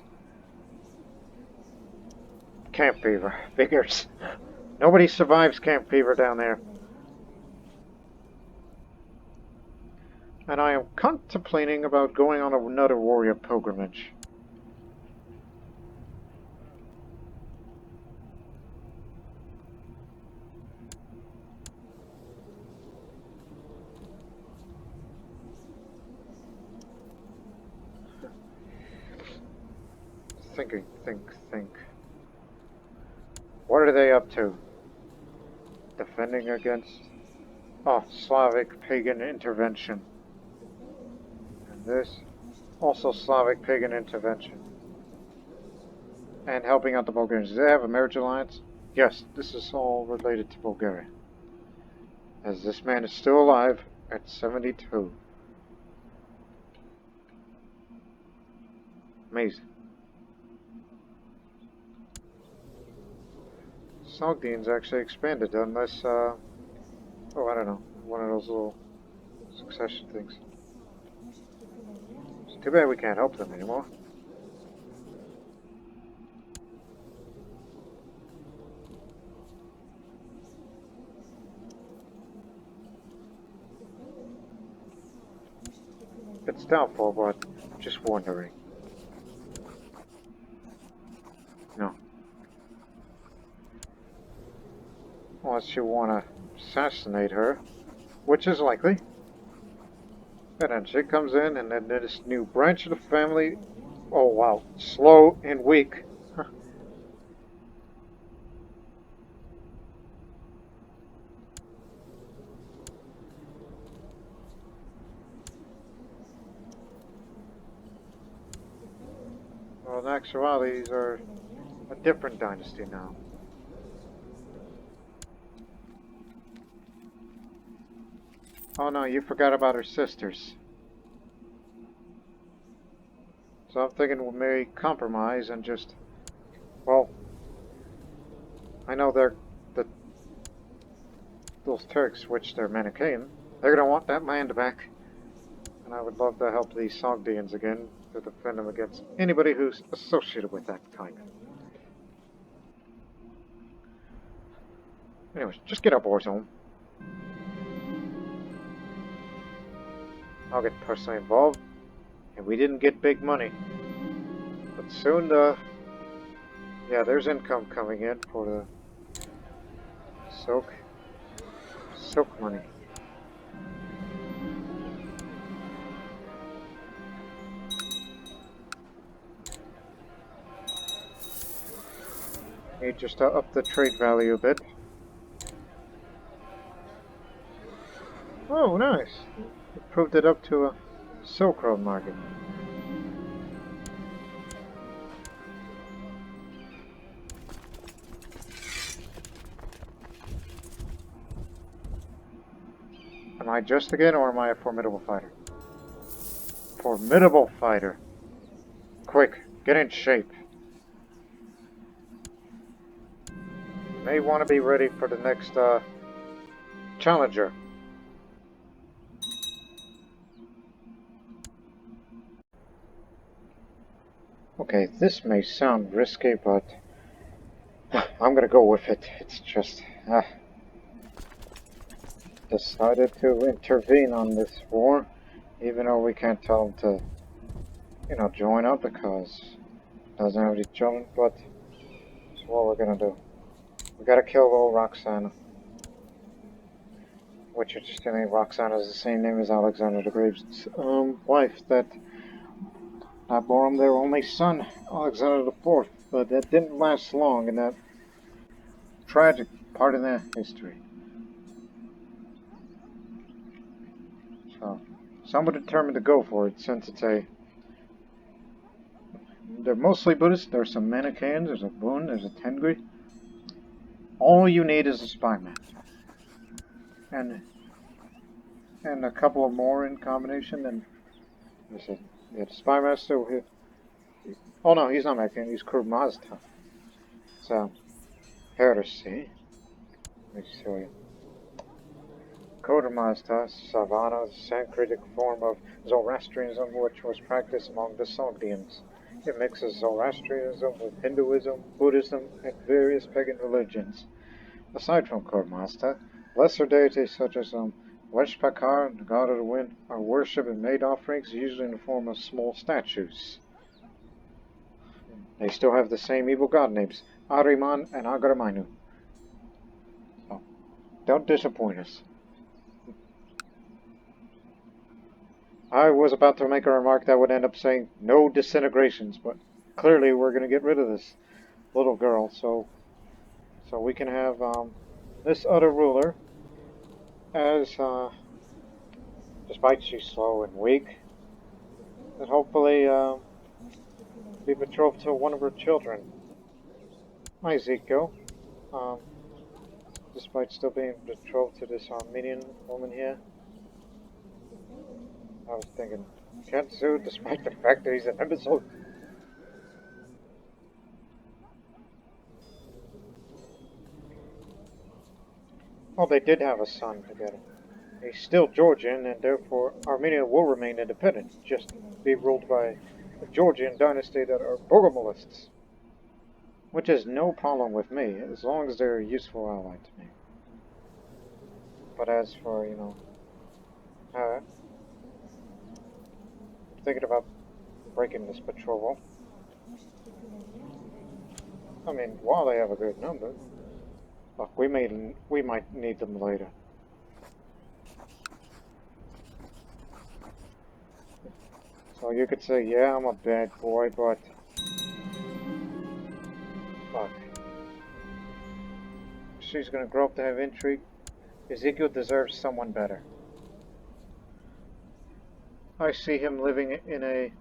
Camp fever. Figures. Nobody survives camp fever down there. And I am contemplating about going on another warrior pilgrimage. Think. What are they up to? Defending against... Oh, Slavic pagan intervention. And this? Also Slavic pagan intervention. And helping out the Bulgarians. Do they have a marriage alliance? Yes, this is all related to Bulgaria. As this man is still alive at 72. Amazing. Sogdians actually expanded on this, oh, I don't know, one of those little succession things. It's too bad we can't help them anymore. It's doubtful, but just wondering. No. Unless you want to assassinate her, which is likely. And then she comes in, and then this new branch of the family, oh wow, slow and weak. Well, in actuality, these are a different dynasty now. Oh no, you forgot about her sisters. So I'm thinking we may compromise and just, well, I know those Turks, which they're Manichean, they're gonna want that land back. And I would love to help these Sogdians again to defend them against anybody who's associated with that kind. Anyways, just get our boys home. I'll get personally involved. And we didn't get big money. But soon yeah, there's income coming in for the silk money. Need just to up the trade value a bit. Oh, nice. Improved it up to a Silk Road market. Am I just again, or am I a formidable fighter? Formidable fighter. Quick, get in shape. You may want to be ready for the next challenger. Okay, this may sound risky, but I'm gonna go with it. It's just decided to intervene on this war, even though we can't tell them to, you know, join up because it doesn't have any children, but it's what we're gonna do. We gotta kill old Roxana. Which, interestingly, Roxana is the same name as Alexander the Great's wife that bore him their only son, Alexander the Fourth, but that didn't last long in that tragic part of their history. So, some were determined to go for it since it's they're mostly Buddhist. There's some Manicheans, there's a Boon, there's a Tengri. All you need is a spy master. And a couple of more in combination, and I said, yeah, the spy master. Oh no, he's not Manichean, he's Kurmazda. So, heresy. Let me show you. Khorasan, Savannah, the Sanskritic form of Zoroastrianism which was practiced among the Sogdians. It mixes Zoroastrianism with Hinduism, Buddhism, and various pagan religions. Aside from Khorasan, lesser deities such as Veshpakar, the god of the wind, are worshipped and made offerings, usually in the form of small statues. They still have the same evil god names, Ahriman and Agarmanu. So, don't disappoint us. I was about to make a remark that would end up saying no disintegrations, but clearly we're going to get rid of this little girl, so we can have this other ruler, as despite she's slow and weak, and hopefully be betrothed to one of her children. My Ezekiel, um, despite still being betrothed to this Armenian woman here. I was thinking, CK2, despite the fact that he's an imbecile. Well, they did have a son together. He's still Georgian, and therefore Armenia will remain independent, just be ruled by a Georgian dynasty that are Bogomilists. Which is no problem with me, as long as they're a useful ally to me. But as for, I'm thinking about breaking this betrothal. I mean, while they have a good number, look, we might need them later. So you could say, yeah, I'm a bad boy, but look, she's gonna grow up to have intrigue. Ezekiel deserves someone better. I see him living in a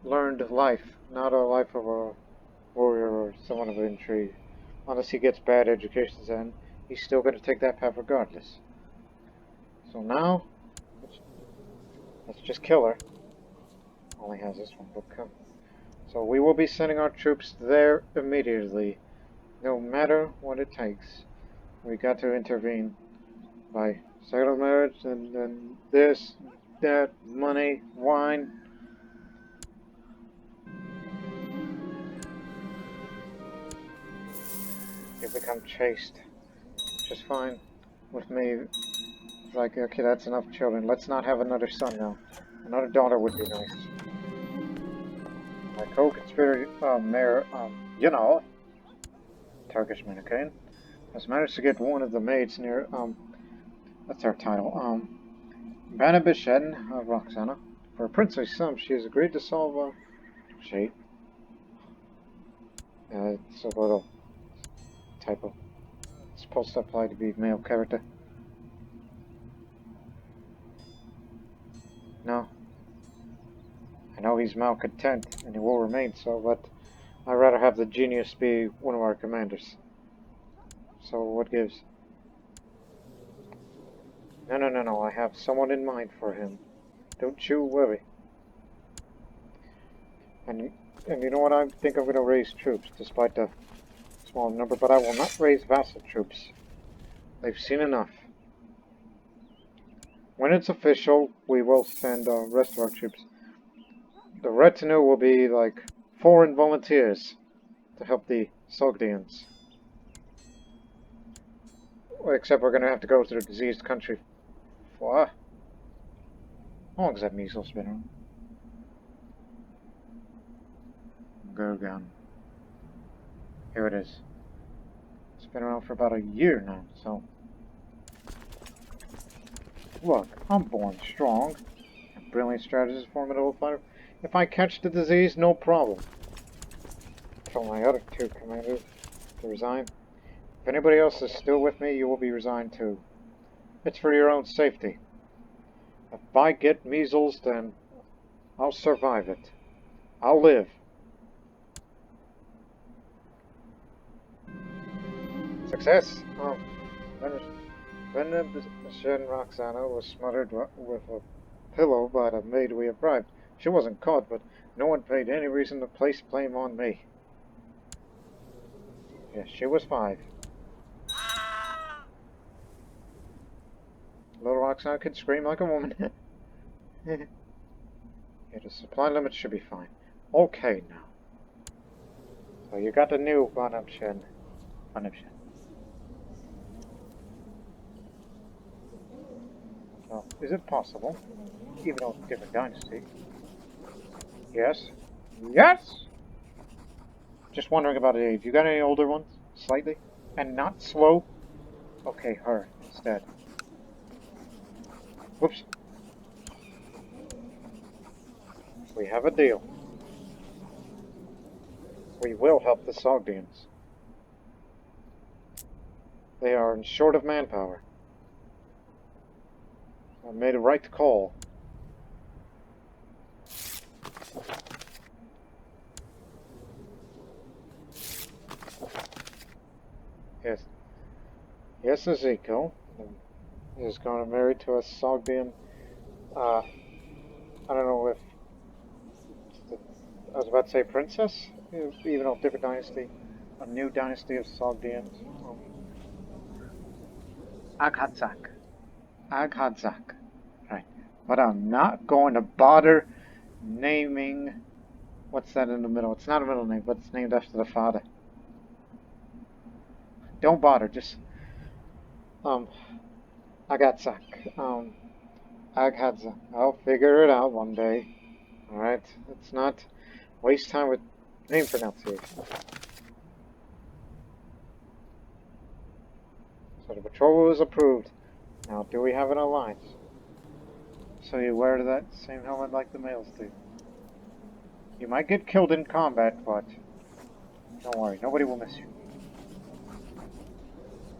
learned life, not a life of a warrior or someone of intrigue. Unless he gets bad education, then he's still going to take that path regardless. So now, let's just kill her. Only has this one book come. So we will be sending our troops there immediately, no matter what it takes. We got to intervene by sacred marriage, and then this, that, money, wine. You become chaste, which is fine with me. It's like, okay, that's enough children. Let's not have another son now. Another daughter would be nice. My co-conspirator, mayor, Turkish Manichean, has managed to get one of the maids near, that's her title, Bana Bishen, Roxana. For a princely sum, she has agreed to solve a... She? It's a little typo. It's supposed to apply to be male character. No. I know he's malcontent, and he will remain so, but I'd rather have the genius be one of our commanders. So what gives? No, I have someone in mind for him. Don't you worry. And you know what, I think I'm going to raise troops, despite the small number, but I will not raise vassal troops. They've seen enough. When it's official, we will send the rest of our troops. The retinue will be like foreign volunteers to help the Sogdians. Except we're going to have to go to the diseased country. What? How long has that measles been around? Gurgan. Here it is. It's been around for about a year now, so... Look, I'm born strong. A brilliant strategist, formidable fighter. If I catch the disease, no problem. Tell my other two commanders to resign. If anybody else is still with me, you will be resigned too. It's for your own safety. If I get measles, then I'll survive it. I'll live. Success! Oh, Shen Roxana was smothered with a pillow by the maid we have bribed. She wasn't caught, but no one paid any reason to place blame on me. Yes, she was 5. Little Roxanne could scream like a woman. Yeah, the supply limit should be fine. Okay, now. So you got the new Banamshin. So, is it possible, even though it's a different dynasty? Yes. Yes! Just wondering about the age. You got any older ones? Slightly? And not slow? Okay, her instead. Whoops. We have a deal. We will help the Sogdians. They are short of manpower. I made a right call. Yes. Yes, Ezekiel is going to marry to a Sogdian. I don't know if I was about to say princess, even though different dynasty, a new dynasty of Sogdians. Aghadzak. Aghadzak. Right. But I'm not going to bother naming. What's that in the middle? It's not a middle name, but it's named after the father. Don't bother. Just Aghadzak. Aghadzak. I'll figure it out one day. All right. Let's not waste time with name pronunciation. So the patrol was approved. Now, do we have an alliance? So you wear that same helmet like the males do. You might get killed in combat, but don't worry, nobody will miss you.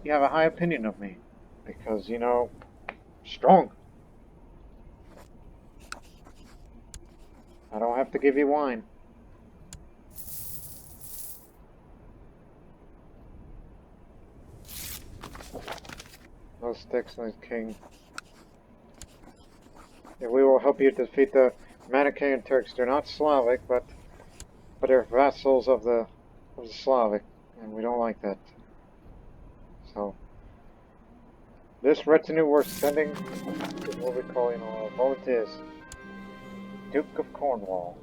You have a high opinion of me, because, you know, strong. I don't have to give you wine. No sticks, no king. Yeah, we will help you defeat the Manichean Turks. They're not Slavic, but they're vassals of the Slavic, and we don't like that. So, this retinue we're sending is what we call, you know, volunteers. Duke of Cornwall.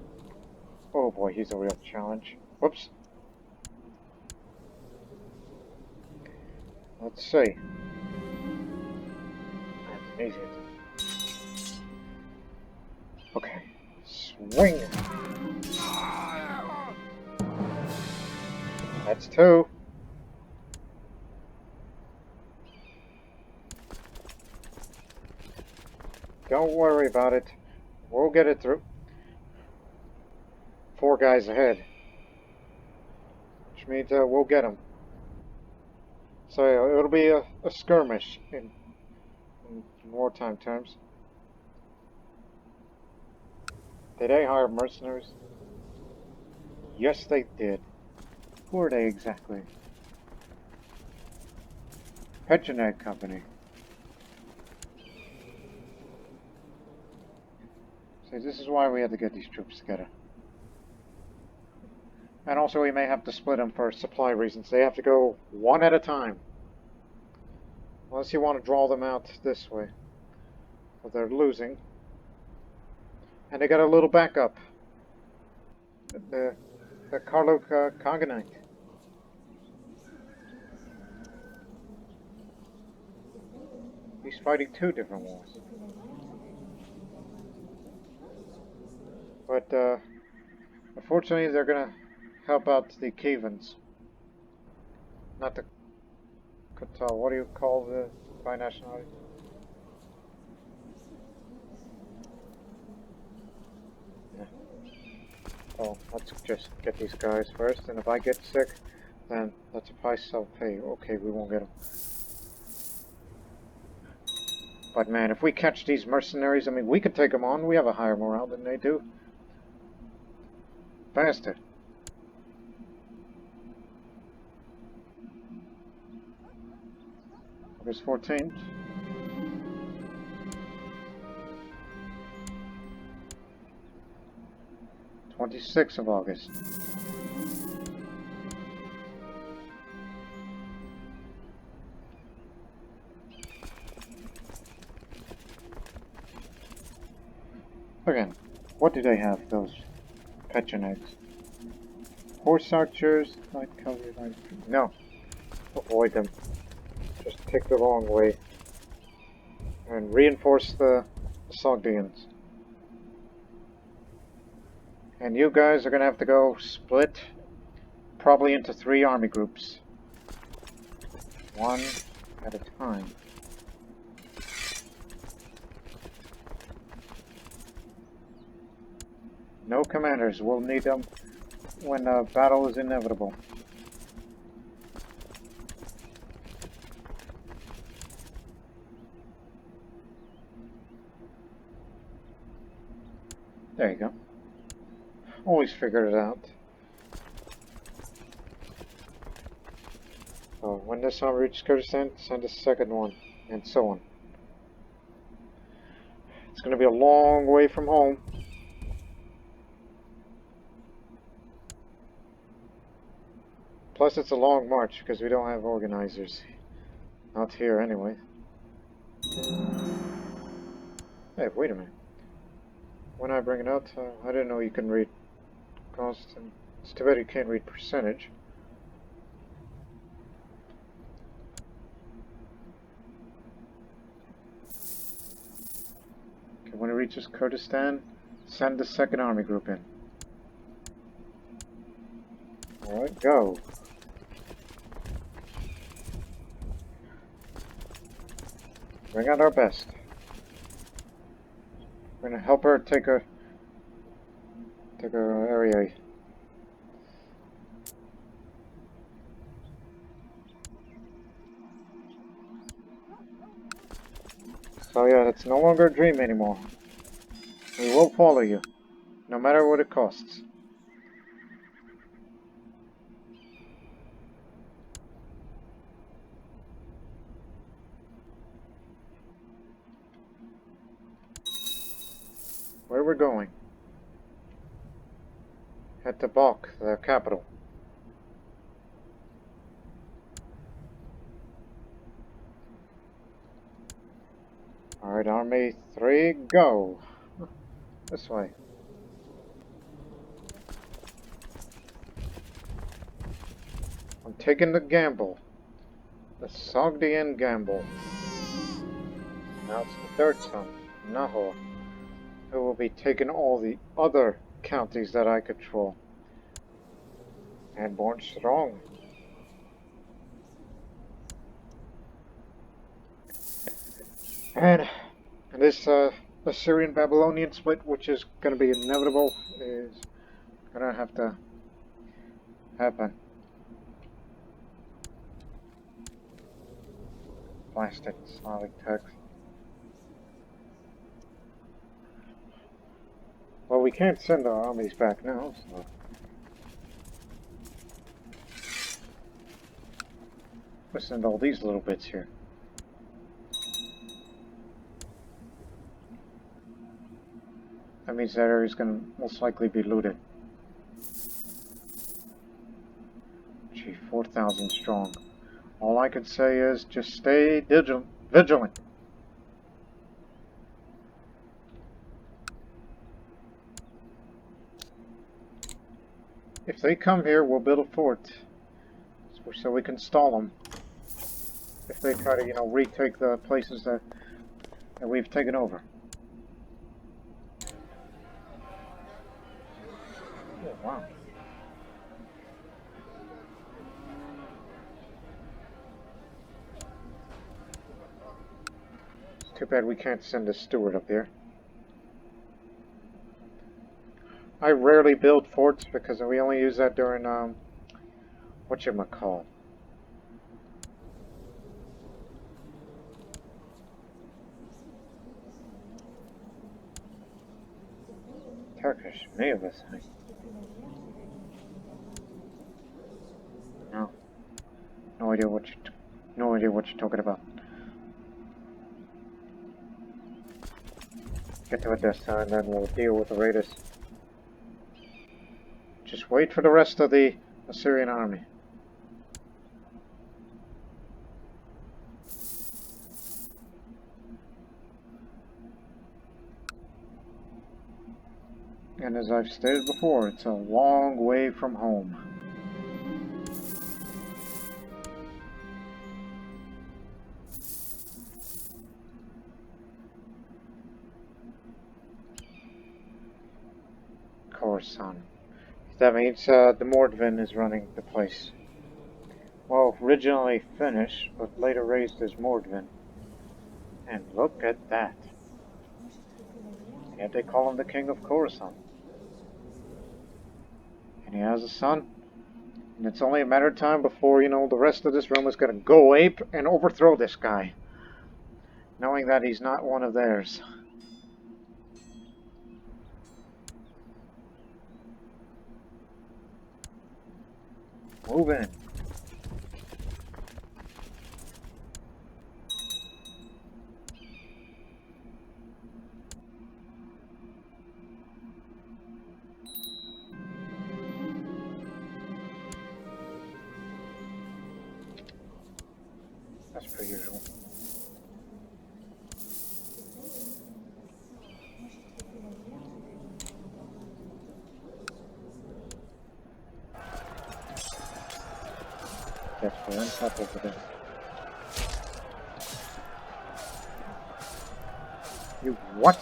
Oh boy, he's a real challenge. Whoops. Let's see. That's easy. Okay. Swing. That's two. Don't worry about it. We'll get it through. 4 guys ahead. Which means we'll get them. So it'll be a skirmish in wartime terms. Did they hire mercenaries? Yes, they did. Who are they exactly? Petronet Company. See, this is why we had to get these troops together. And also we may have to split them for supply reasons. They have to go one at a time. Unless you want to draw them out this way. But they're losing. And they got a little backup. The Karluk Khaganate. He's fighting 2 different wars. But unfortunately they're gonna help out the Kivans. Not the Khuttal. What do you call the binationality? Yeah. Oh, let's just get these guys first, and if I get sick, then that's a price I'll pay. Okay, we won't get them. But man, if we catch these mercenaries, I mean, we could take them on. We have a higher morale than they do. Bastard. August 14th. '26th of August. Again, what do they have, those Petronags? Horse archers, light cavalry, light... No. Avoid them. Just take the long way. And reinforce the Sogdians. And you guys are gonna have to go split probably into 3 army groups. One at a time. No commanders. We'll need them when the battle is inevitable. There you go. Always figured it out. So when this army reaches Kurdistan, send a second one, and so on. It's going to be a long way from home. Plus it's a long march because we don't have organizers. Not here anyway. Hey, wait a minute. When I bring it out, I didn't know you can read cost. It's too bad you can't read percentage. Okay, when it reaches Kurdistan, send the second army group in. Alright, go. Bring out our best. We're gonna help her take her area. So yeah, it's no longer a dream anymore. We will follow you, no matter what it costs. Where we're going? Head to Balkh, the capital. Alright, Army 3, go! This way. I'm taking the gamble. The Sogdian gamble. Now it's the third son, Nahor, who will be taking all the other counties that I control. And born strong. And this Assyrian-Babylonian split, which is going to be inevitable, is going to have to happen. Plastic Slavic text. Well, we can't send our armies back now, so... Let's send all these little bits here. That means that area is going to most likely be looted. Gee, 4,000 strong. All I can say is just stay vigilant. If they come here, we'll build a fort so we can stall them. If they try to, retake the places that we've taken over. Oh, wow. It's too bad we can't send a steward up there. I rarely build forts because we only use that during, whatchamacall. Turkish, me of us. No. No idea what you're talking about. Get to Odessa and then we'll deal with the raiders. Just wait for the rest of the Assyrian army. And as I've stated before, it's a long way from home. Khorasan. That means the Mordvin is running the place. Well, originally Finnish, but later raised as Mordvin. And look at that. Yet they call him the King of Khorasan. And he has a son. And it's only a matter of time before, you know, the rest of this realm is going to go ape and overthrow this guy. Knowing that he's not one of theirs. Move in. That's per usual. That's for on top over there. You what?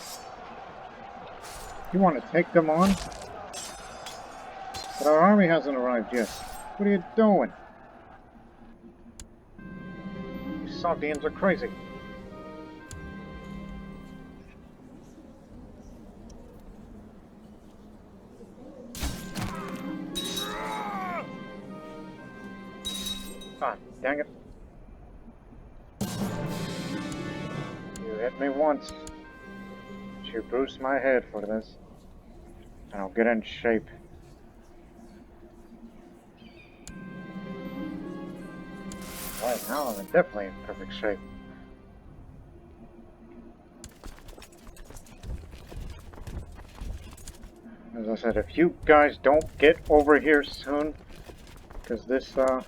You want to take them on? But our army hasn't arrived yet. What are you doing? You Sogdians are crazy. Ah, dang it. You hit me once. But you bruised my head for this. And I'll get in shape. Right now I'm definitely in perfect shape. As I said, if you guys don't get over here soon, because this, I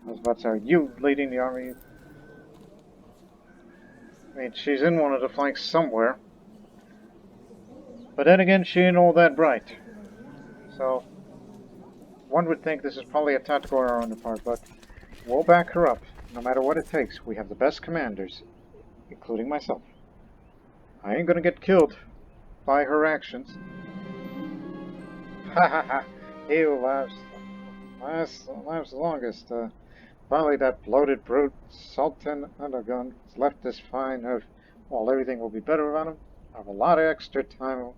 was about to say, you leading the army, I mean, she's in one of the flanks somewhere. But then again, she ain't all that bright. So, one would think this is probably a tactical error on the part, but we'll back her up, no matter what it takes. We have the best commanders, including myself. I ain't gonna get killed by her actions. Ha ha ha! He who lives the longest. Finally, that bloated brute, Sultan Undergun, has left this fine earth. Well, everything will be better without him. I have a lot of extra time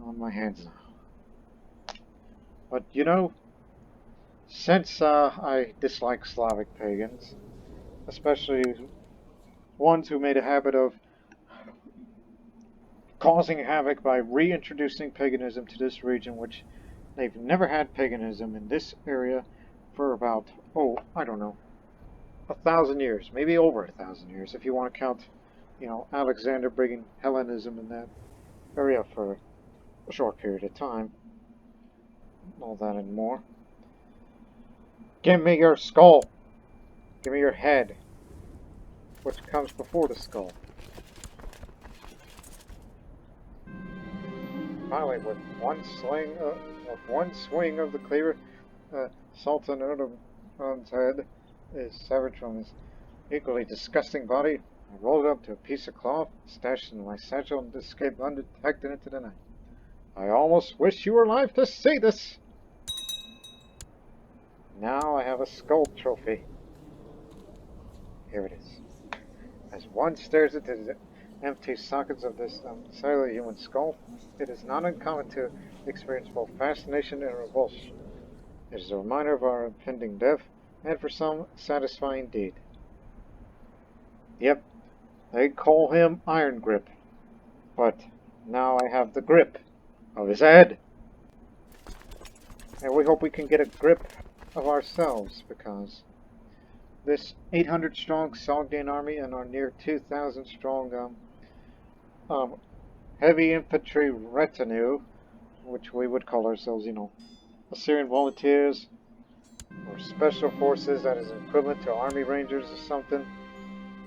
on my hands now. But, you know, since I dislike Slavic pagans, especially ones who made a habit of causing havoc by reintroducing paganism to this region, which they've never had paganism in this area for about, oh, I don't know, 1,000 years, maybe over 1,000 years, if you want to count, you know, Alexander bringing Hellenism in that area for a short period of time. All that and more. Give me your skull! Give me your head, which comes before the skull. Finally, with one swing of the cleaver, Sultan Erdogan's head is severed from his equally disgusting body. I rolled it up to a piece of cloth, stashed it in my satchel, and escaped undetected into the night. I almost wish you were alive to see this! Now I have a skull trophy. Here it is. As one stares into the empty sockets of this cellular human skull, it is not uncommon to experience both fascination and revulsion. It is a reminder of our impending death, and for some, satisfying deed. Yep, they call him Iron Grip, but now I have the grip of his head. And we hope we can get a grip of ourselves, because this 800 strong Sogdian army and our near 2,000 strong heavy infantry retinue, which we would call ourselves, you know, Assyrian volunteers or special forces, that is equivalent to army rangers or something.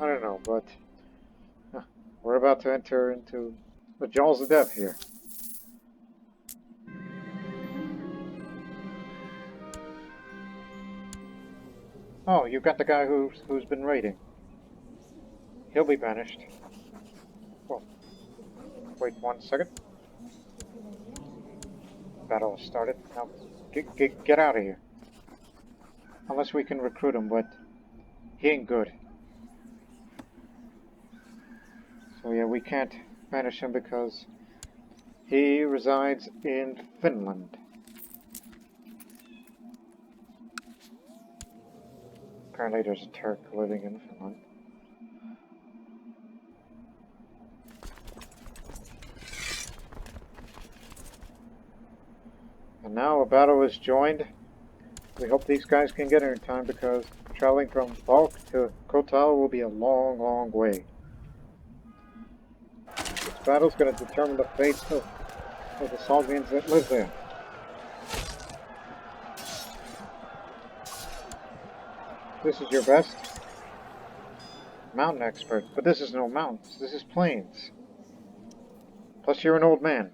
I don't know, but we're about to enter into the jaws of death here. Oh, you got the guy who's been raiding. He'll be banished. Well, wait 1 second. Battle has started. Now, get out of here. Unless we can recruit him, but he ain't good. So yeah, we can't banish him because he resides in Finland. Apparently there's a Turk living in Finland. And now a battle is joined. We hope these guys can get here in time because traveling from Balk to Khuttal will be a long, long way. This battle's going to determine the fate of the Sogdians that live there. This is your best mountain expert, but this is no mountains, this is plains. Plus you're an old man.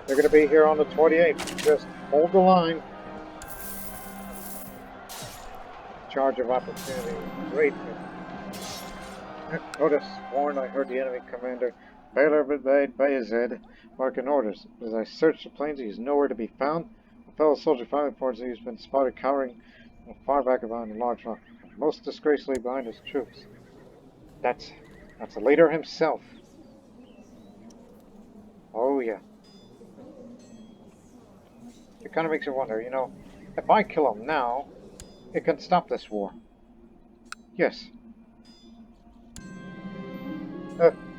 They're going to be here on the 28th. Just hold the line. Charge of opportunity. Great. Notice, warned, I heard the enemy commander, Baylor Bayezid, barking orders. As I searched the plains, he is nowhere to be found. A fellow soldier finally reports that he has been spotted cowering far back behind a large rock, most disgracefully behind his troops. That's the leader himself. Oh yeah. It kind of makes you wonder, you know, if I kill him now, it can stop this war. Yes.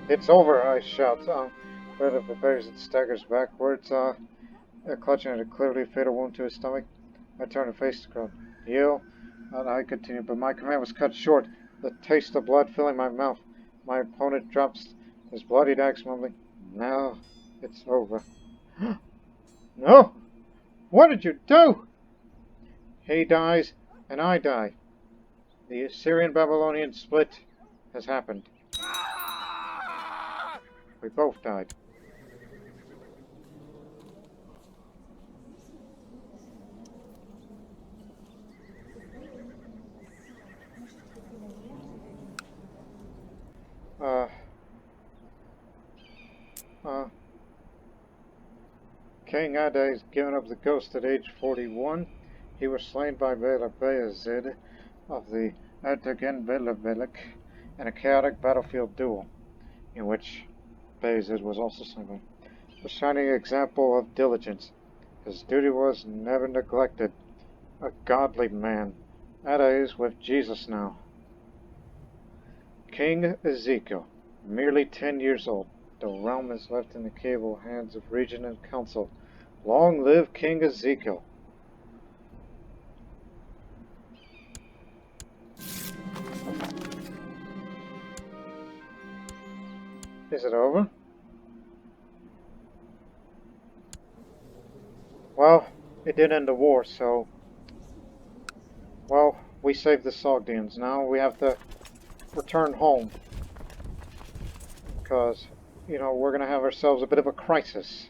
It's over, I shout. But if the Bayezid staggers backwards, clutching at a clearly fatal wound to his stomach. I turn and face the crowd. Heal. And I continue, but my command was cut short, the taste of blood filling my mouth. My opponent drops his bloodied axe, mumbling, now it's over. No! What did you do? He dies, and I die. The Assyrian-Babylonian split has happened. We both died. King Ada is given up the ghost at age 41. He was slain by Bayezid of the Erdogan Velevelik in a chaotic battlefield duel, in which Bayezid was also slain by. A shining example of diligence. His duty was never neglected. A godly man. Ada is with Jesus now. King Ezekiel, merely 10 years old. The realm is left in the capable hands of regent and council. Long live King Ezekiel. Is it over? Well, it did end the war, so... Well, we saved the Sogdians. Now we have to return home. Because, you know, we're going to have ourselves a bit of a crisis.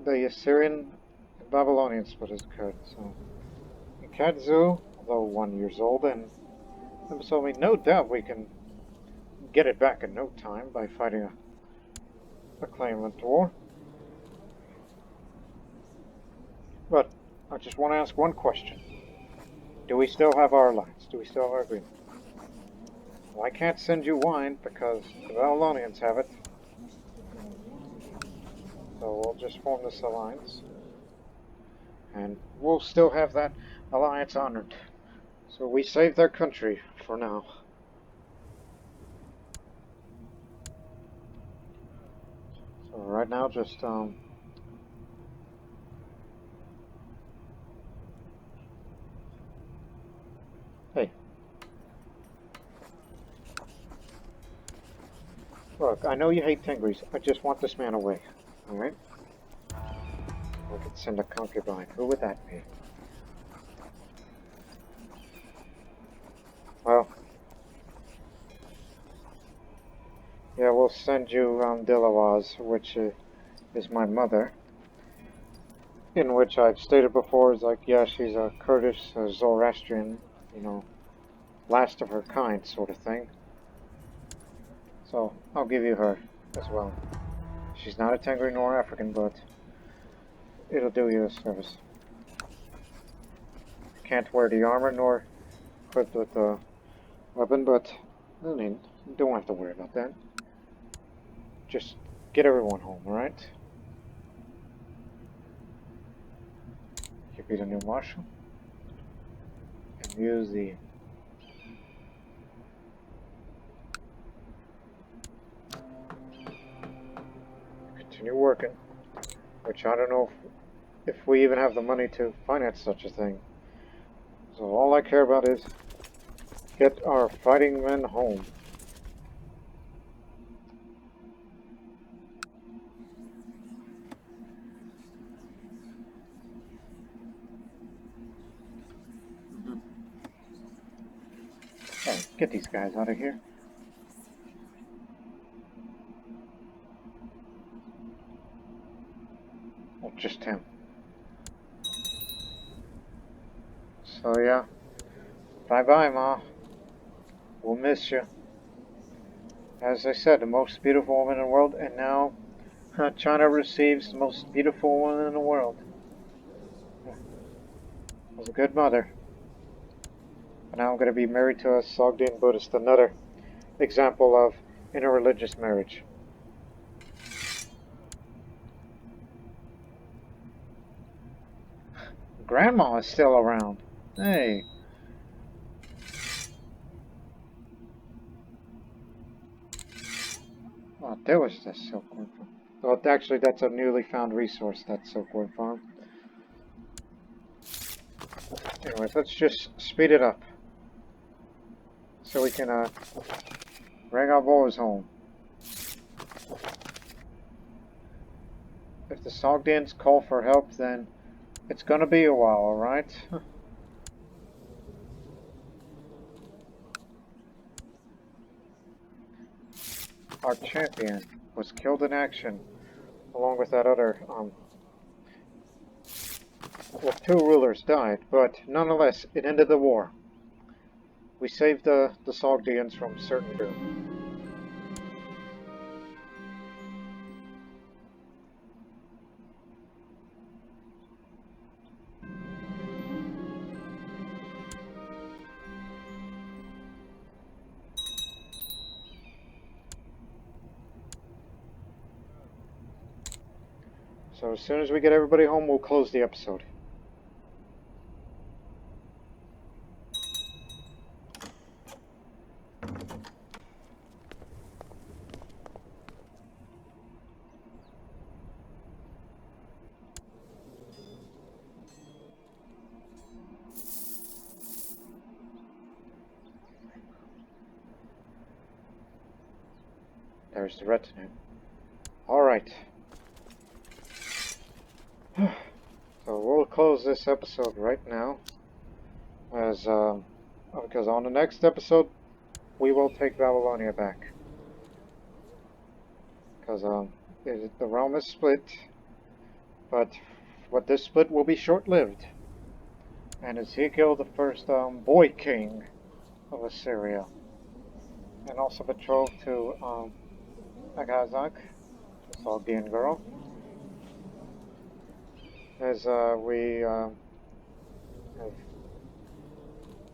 The Assyrian and Babylonian split has occurred, so... CK2, although 1 year old, and so I mean, no doubt we can get it back in no time by fighting a claimant war. But I just want to ask one question. Do we still have our alliance? Do we still have our agreement? Well, I can't send you wine because the Babylonians have it. So we'll just form this alliance. And we'll still have that alliance honored. So we saved their country for now. So right now just hey. Look, I know you hate Tengris. I just want this man away. Alright? I could send a concubine. Who would that be? Well, yeah, we'll send you Dilawaz, which is my mother. in which I've stated before is like, yeah, she's a Kurdish, a Zoroastrian, you know, last of her kind sort of thing. So I'll give you her as well. She's not a Tengri nor African, but it'll do you a service. Can't wear the armor nor equipped with the weapon, but I mean, you don't have to worry about that. Just get everyone home, alright? You be the new marshal. And use the... Continue working. Which I don't know if we even have the money to finance such a thing. So all I care about is get our fighting men home. Hey, get these guys out of here. Oh, just him. So yeah. Bye-bye, Ma. We'll miss you. As I said, the most beautiful woman in the world, and now China receives the most beautiful woman in the world. Was a good mother. But now I'm going to be married to a Sogdian Buddhist, another example of interreligious marriage. Grandma is still around. Hey. Oh, there was the silkworm farm. Well, actually, that's a newly found resource, that silkworm farm. Anyways, let's just speed it up. So we can, bring our boys home. If the Sogdians call for help, then it's gonna be a while, alright? Our champion was killed in action, along with that other, well, 2 rulers died, but nonetheless, it ended the war. We saved the Sogdians from certain doom. So as soon as we get everybody home, we'll close the episode. There's the retinue. Alright. So we'll close this episode right now. As, because on the next episode, we will take Babylonia back. Because, the realm is split. But this split will be short-lived. And Ezekiel, the first, boy king of Assyria. And also betrothed to, Agazak, the Sogdian girl. As we have,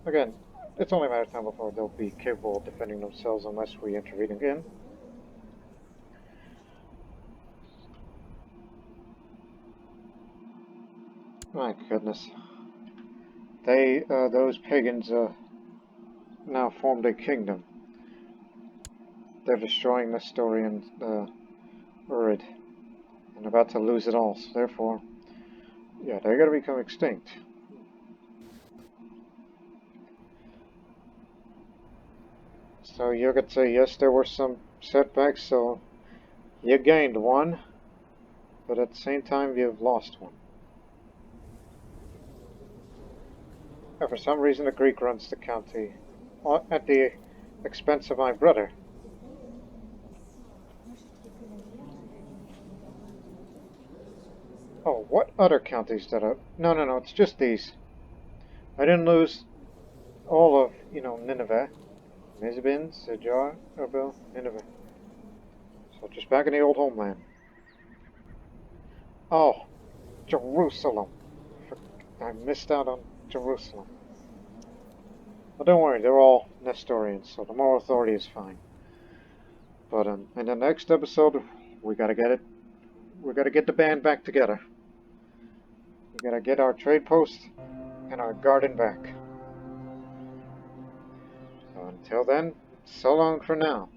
again, it's only a matter of time before they'll be capable of defending themselves unless we intervene again. My goodness. Those pagans, now formed a kingdom. They're destroying the story and Urid, and about to lose it all, so therefore, yeah, they're gonna become extinct. So you could say, yes, there were some setbacks, so you gained one, but at the same time, you've lost one. And for some reason, the Greek runs the county at the expense of my brother. Oh, what other counties did I... No, it's just these. I didn't lose all of, Nineveh. Mizbin, Sejar, Erbil, Nineveh. So just back in the old homeland. Oh, Jerusalem. I missed out on Jerusalem. But don't worry, they're all Nestorians, so the moral authority is fine. But in the next episode, we gotta get it. We gotta get the band back together. We gotta get our trade post and our garden back. So until then, so long for now.